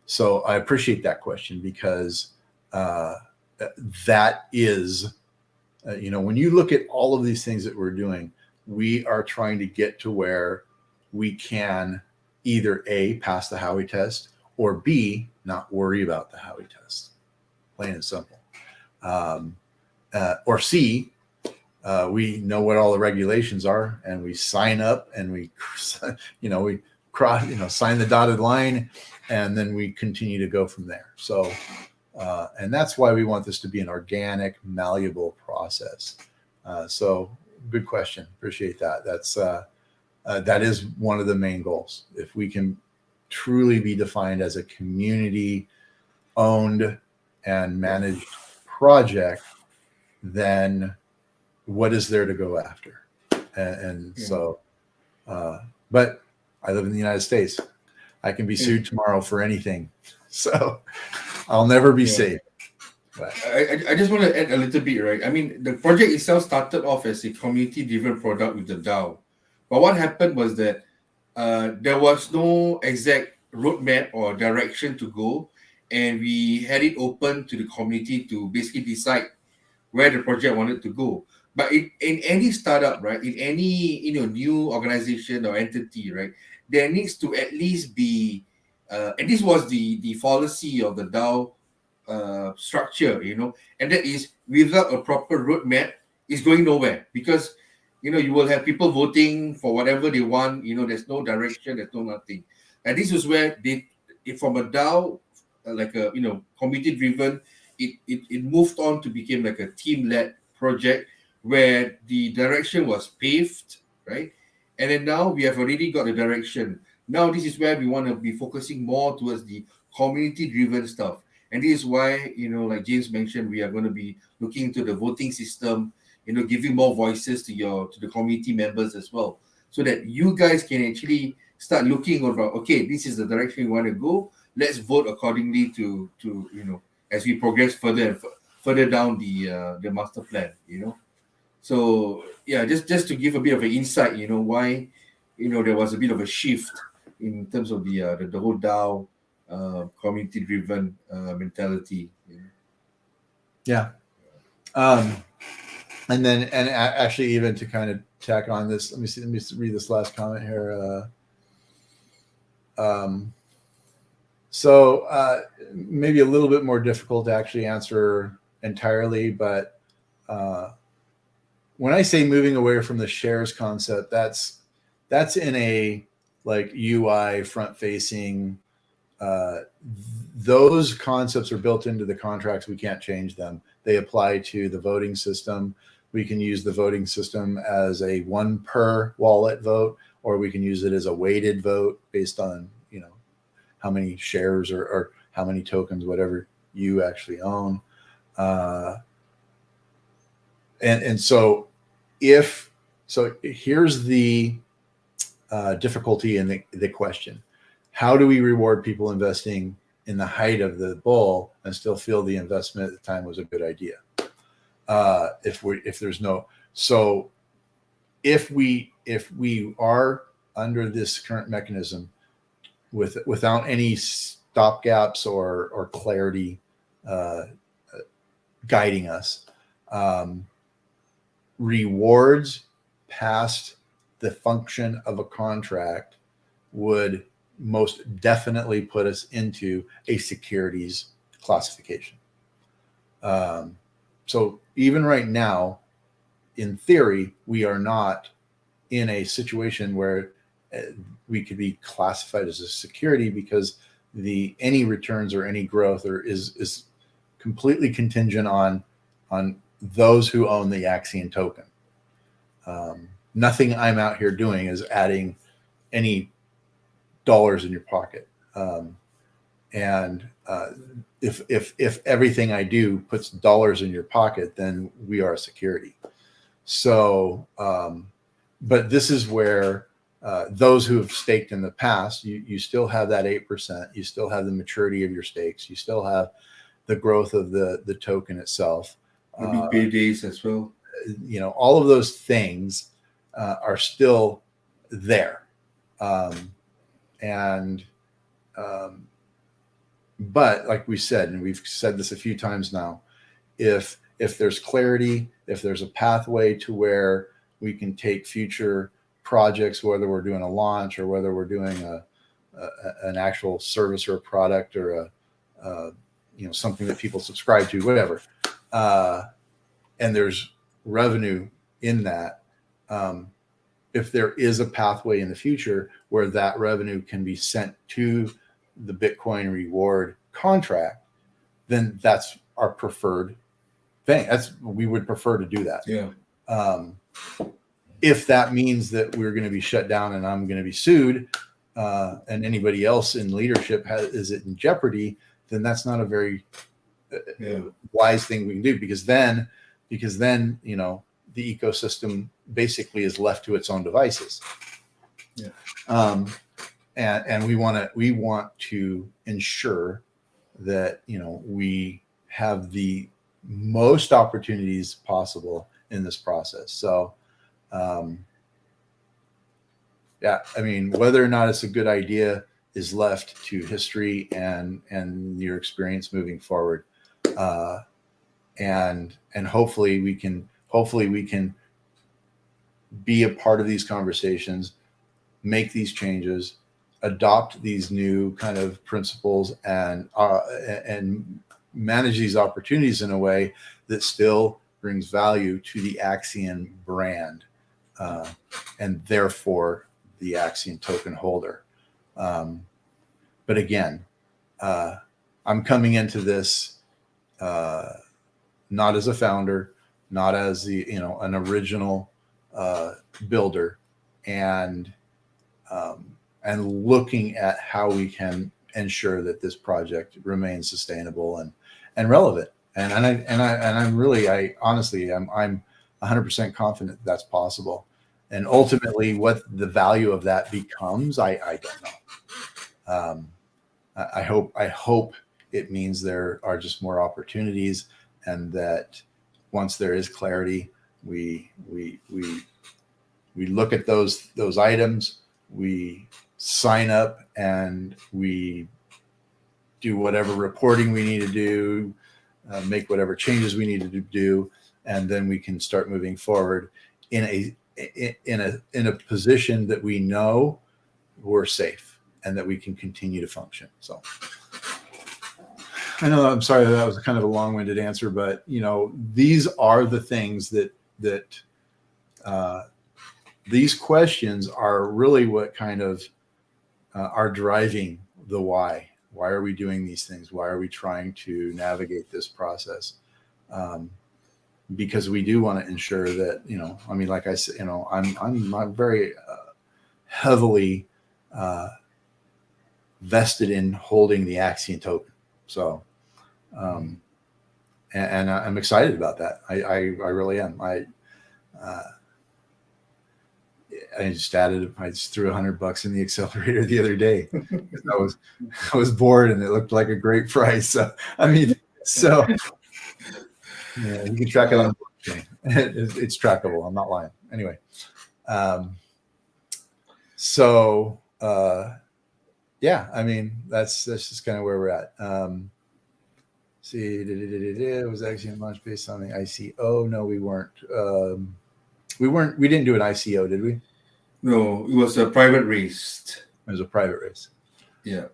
So I appreciate that question, because that is, when you look at all of these things that we're doing, we are trying to get to where we can either A, pass the Howey test, or B, not worry about the Howey test. Plain and simple. Or C, we know what all the regulations are, and we sign up, and we cross, sign the dotted line, and then we continue to go from there. So, and that's why we want this to be an organic, malleable process. So good question. Appreciate that. That is one of the main goals. If we can truly be defined as a community owned and managed project, then what is there to go after? But I live in the United States. I can be sued tomorrow for anything. So I'll never be safe. But I just want to add a little bit, right? I mean, the project itself started off as a community-driven product with the DAO. But what happened was that there was no exact roadmap or direction to go. And we had it open to the community to basically decide where the project wanted to go. But in any startup, right, in any new organization or entity, right, there needs to at least be, and this was the policy of the DAO structure, and that is, without a proper roadmap, it's going nowhere, because you will have people voting for whatever they want. There's no direction, there's no nothing. And this is where from a DAO, like a community driven, it moved on to become like a team-led project where the direction was paved, right? And then now we have already got a direction. Now this is where we want to be focusing more towards the community-driven stuff. And this is why, like James mentioned, we are going to be looking into the voting system, giving more voices to the community members as well, so that you guys can actually start looking about, okay, this is the direction we want to go. Let's vote accordingly to as we progress further and further down the master plan. So yeah, just to give a bit of an insight, why there was a bit of a shift in terms of the whole DAO community driven mentality. Yeah. And actually, even to kind of tack on this, let me read this last comment here. So maybe a little bit more difficult to actually answer entirely, but when I say moving away from the shares concept, that's in a like UI front facing. Those concepts are built into the contracts. We can't change them. They apply to the voting system. We can use the voting system as a one per wallet vote, or we can use it as a weighted vote based on how many shares or how many tokens, whatever you actually own. And so here's the difficulty in the question. How do we reward people investing in the height of the bull and still feel the investment at the time was a good idea? If we are under this current mechanism without any stopgaps or clarity guiding us, rewards past the function of a contract would most definitely put us into a securities classification. So even right now, in theory, we are not in a situation where we could be classified as a security, because any returns or any growth is completely contingent on those who own the Axion token. Nothing I'm out here doing is adding any dollars in your pocket. And if everything I do puts dollars in your pocket, then we are a security. So, but this is where those who have staked in the past, you still have that 8%. You still have the maturity of your stakes. You still have the growth of the token itself. Maybe paydays as well. All of those things are still there. But like we said, and we've said this a few times now, if there's clarity, if there's a pathway to where we can take future projects, whether we're doing a launch or whether we're doing an actual service or a product or something that people subscribe to, whatever, and there's revenue in that, if there is a pathway in the future where that revenue can be sent to the Bitcoin reward contract, then that's our preferred thing. We would prefer to do that. Yeah. If that means that we're going to be shut down and I'm going to be sued, and anybody else in leadership is it in jeopardy, then that's not a very wise thing we can do, because then the ecosystem basically is left to its own devices. Yeah. And we want to ensure that we have the most opportunities possible in this process. So whether or not it's a good idea is left to history and your experience moving forward. And hopefully we can be a part of these conversations, make these changes, adopt these new kind of principles, and manage these opportunities in a way that still brings value to the Axion brand, and therefore the Axion token holder. But again, I'm coming into this not as a founder, not as an original builder, and looking at how we can ensure that this project remains sustainable and relevant. And I'm honestly 100% confident that's possible. And ultimately, what the value of that becomes, I don't know. I hope it means there are just more opportunities, and that once there is clarity, we look at those items, we sign up, and we do whatever reporting we need to do, make whatever changes we need to do, and then we can start moving forward in a position that we know we're safe and that we can continue to function. So I know, I'm sorry that was kind of a long-winded answer, but these are the things that these questions are really what kind of are driving the why. Why are we doing these things? Why are we trying to navigate this process? Because we do want to ensure that, like I said, I'm very heavily vested in holding the Axion token. So, and I'm excited about that. I really am. I just threw $100 in the accelerator the other day. I was bored and it looked like a great price. So, yeah, you can track it on the blockchain. It's trackable. I'm not lying. Anyway. That's just kind of where we're at. Was Axion launched based on the ICO? No, we weren't. We didn't do an ICO, did we? No, it was a private raise. It was a private raise. Yeah.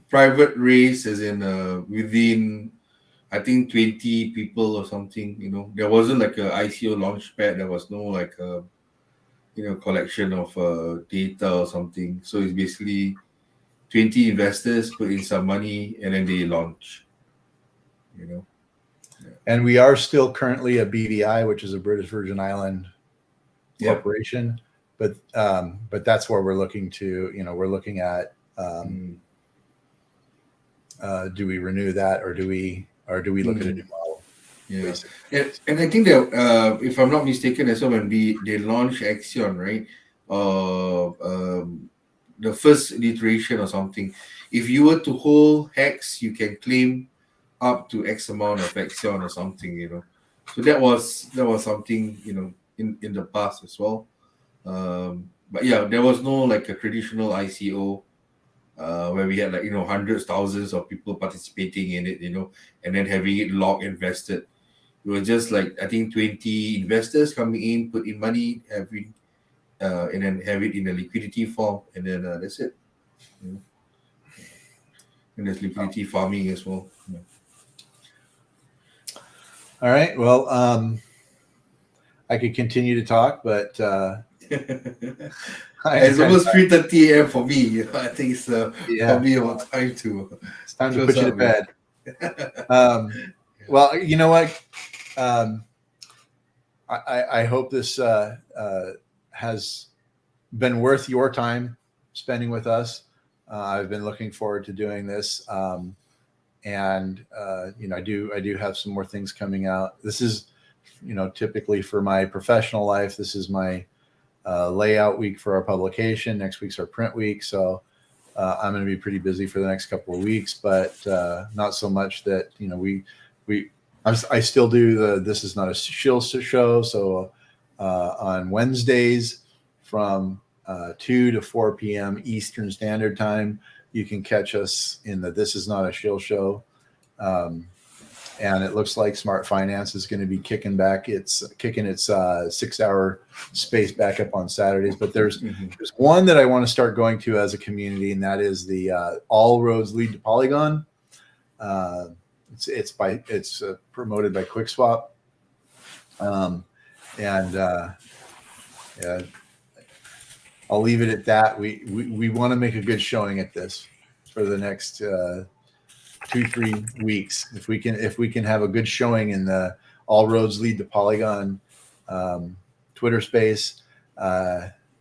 Private raise as in within, I think, 20 people or something. There wasn't like a ICO launch pad. There was no like a collection of data or something. So it's basically 20 investors put in some money and then they launch. Yeah. And we are still currently a BVI, which is a British Virgin Island corporation. But that's where we're looking to, we're looking at Do we renew that, or do we look at a new model? Yeah, and I think that if I'm not mistaken, as well, when they launched Axion, right? The first iteration or something. If you were to hold Hex, you can claim up to X amount of Axion or something, So that was something, in the past as well. But yeah, there was no like a traditional ICO where we had like hundreds, thousands of people participating in it, and then having it locked invested. It was just like I think 20 investors coming in, put in money, having and then have it in a liquidity form, and then that's it. And there's liquidity farming as well. Yeah. All right. Well, I could continue to talk, but it's almost 3:30 a.m. for me. I think it's probably about time to. It's time to put you to bed. Well, you know what? I hope this has been worth your time spending with us. I've been looking forward to doing this, and I do have some more things coming out. This is, typically for my professional life, this is my layout week for our publication. Next week's our print week, so I'm going to be pretty busy for the next couple of weeks, but not so much that I still do the This Is Not a Shill show. So on Wednesdays from 2 to 4 p.m. Eastern Standard Time, you can catch us in the This Is Not a Shill show. And it looks like Smart Finance is going to be kicking its 6-hour space back up on Saturdays. But there's one that I want to start going to as a community, and that is the All Roads Lead to Polygon. It's promoted by QuickSwap, I'll leave it at that. We want to make a good showing at this for the next 2-3 weeks. If we can have a good showing in the All Roads Lead to Polygon Twitter space,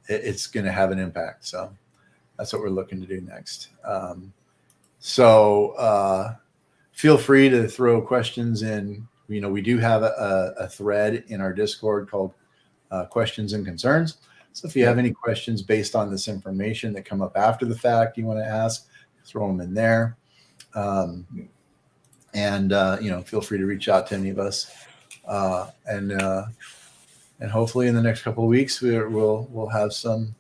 it's going to have an impact. So that's what we're looking to do next. Feel free to throw questions in. We do have a thread in our Discord called Questions and Concerns. So if you have any questions based on this information that come up after the fact you want to ask, throw them in there. Feel free to reach out to any of us. And hopefully in the next couple of weeks we'll have some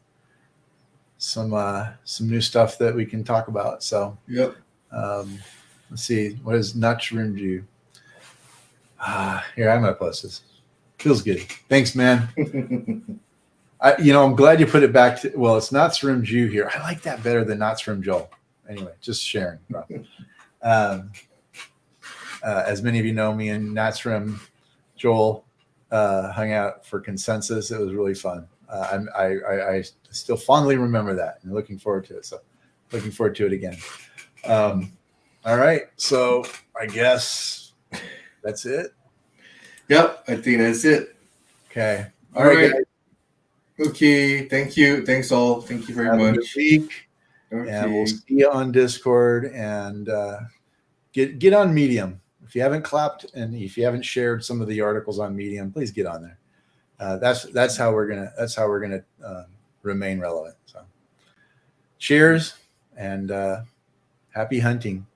new stuff that we can talk about. So let's see, what is Natsrim do? Here, I'm gonna post this. Feels good. Thanks, man. I'm glad you put it back to, well, it's Natsrim Jew here. I like that better than Natsrim Joel. Anyway, just sharing. As many of you know, me and Natsrim Joel hung out for Consensus. It was really fun. I still fondly remember that and looking forward to it. So looking forward to it again. All right. So I guess that's it. Yep. I think that's it. Okay. All right. Guys. Okay. Thank you. Thanks all. Thank you very much. Good week. Okay. And we'll see you on Discord, and get on Medium. If you haven't clapped and if you haven't shared some of the articles on Medium, please get on there. That's how we're gonna remain relevant. So cheers and happy hunting.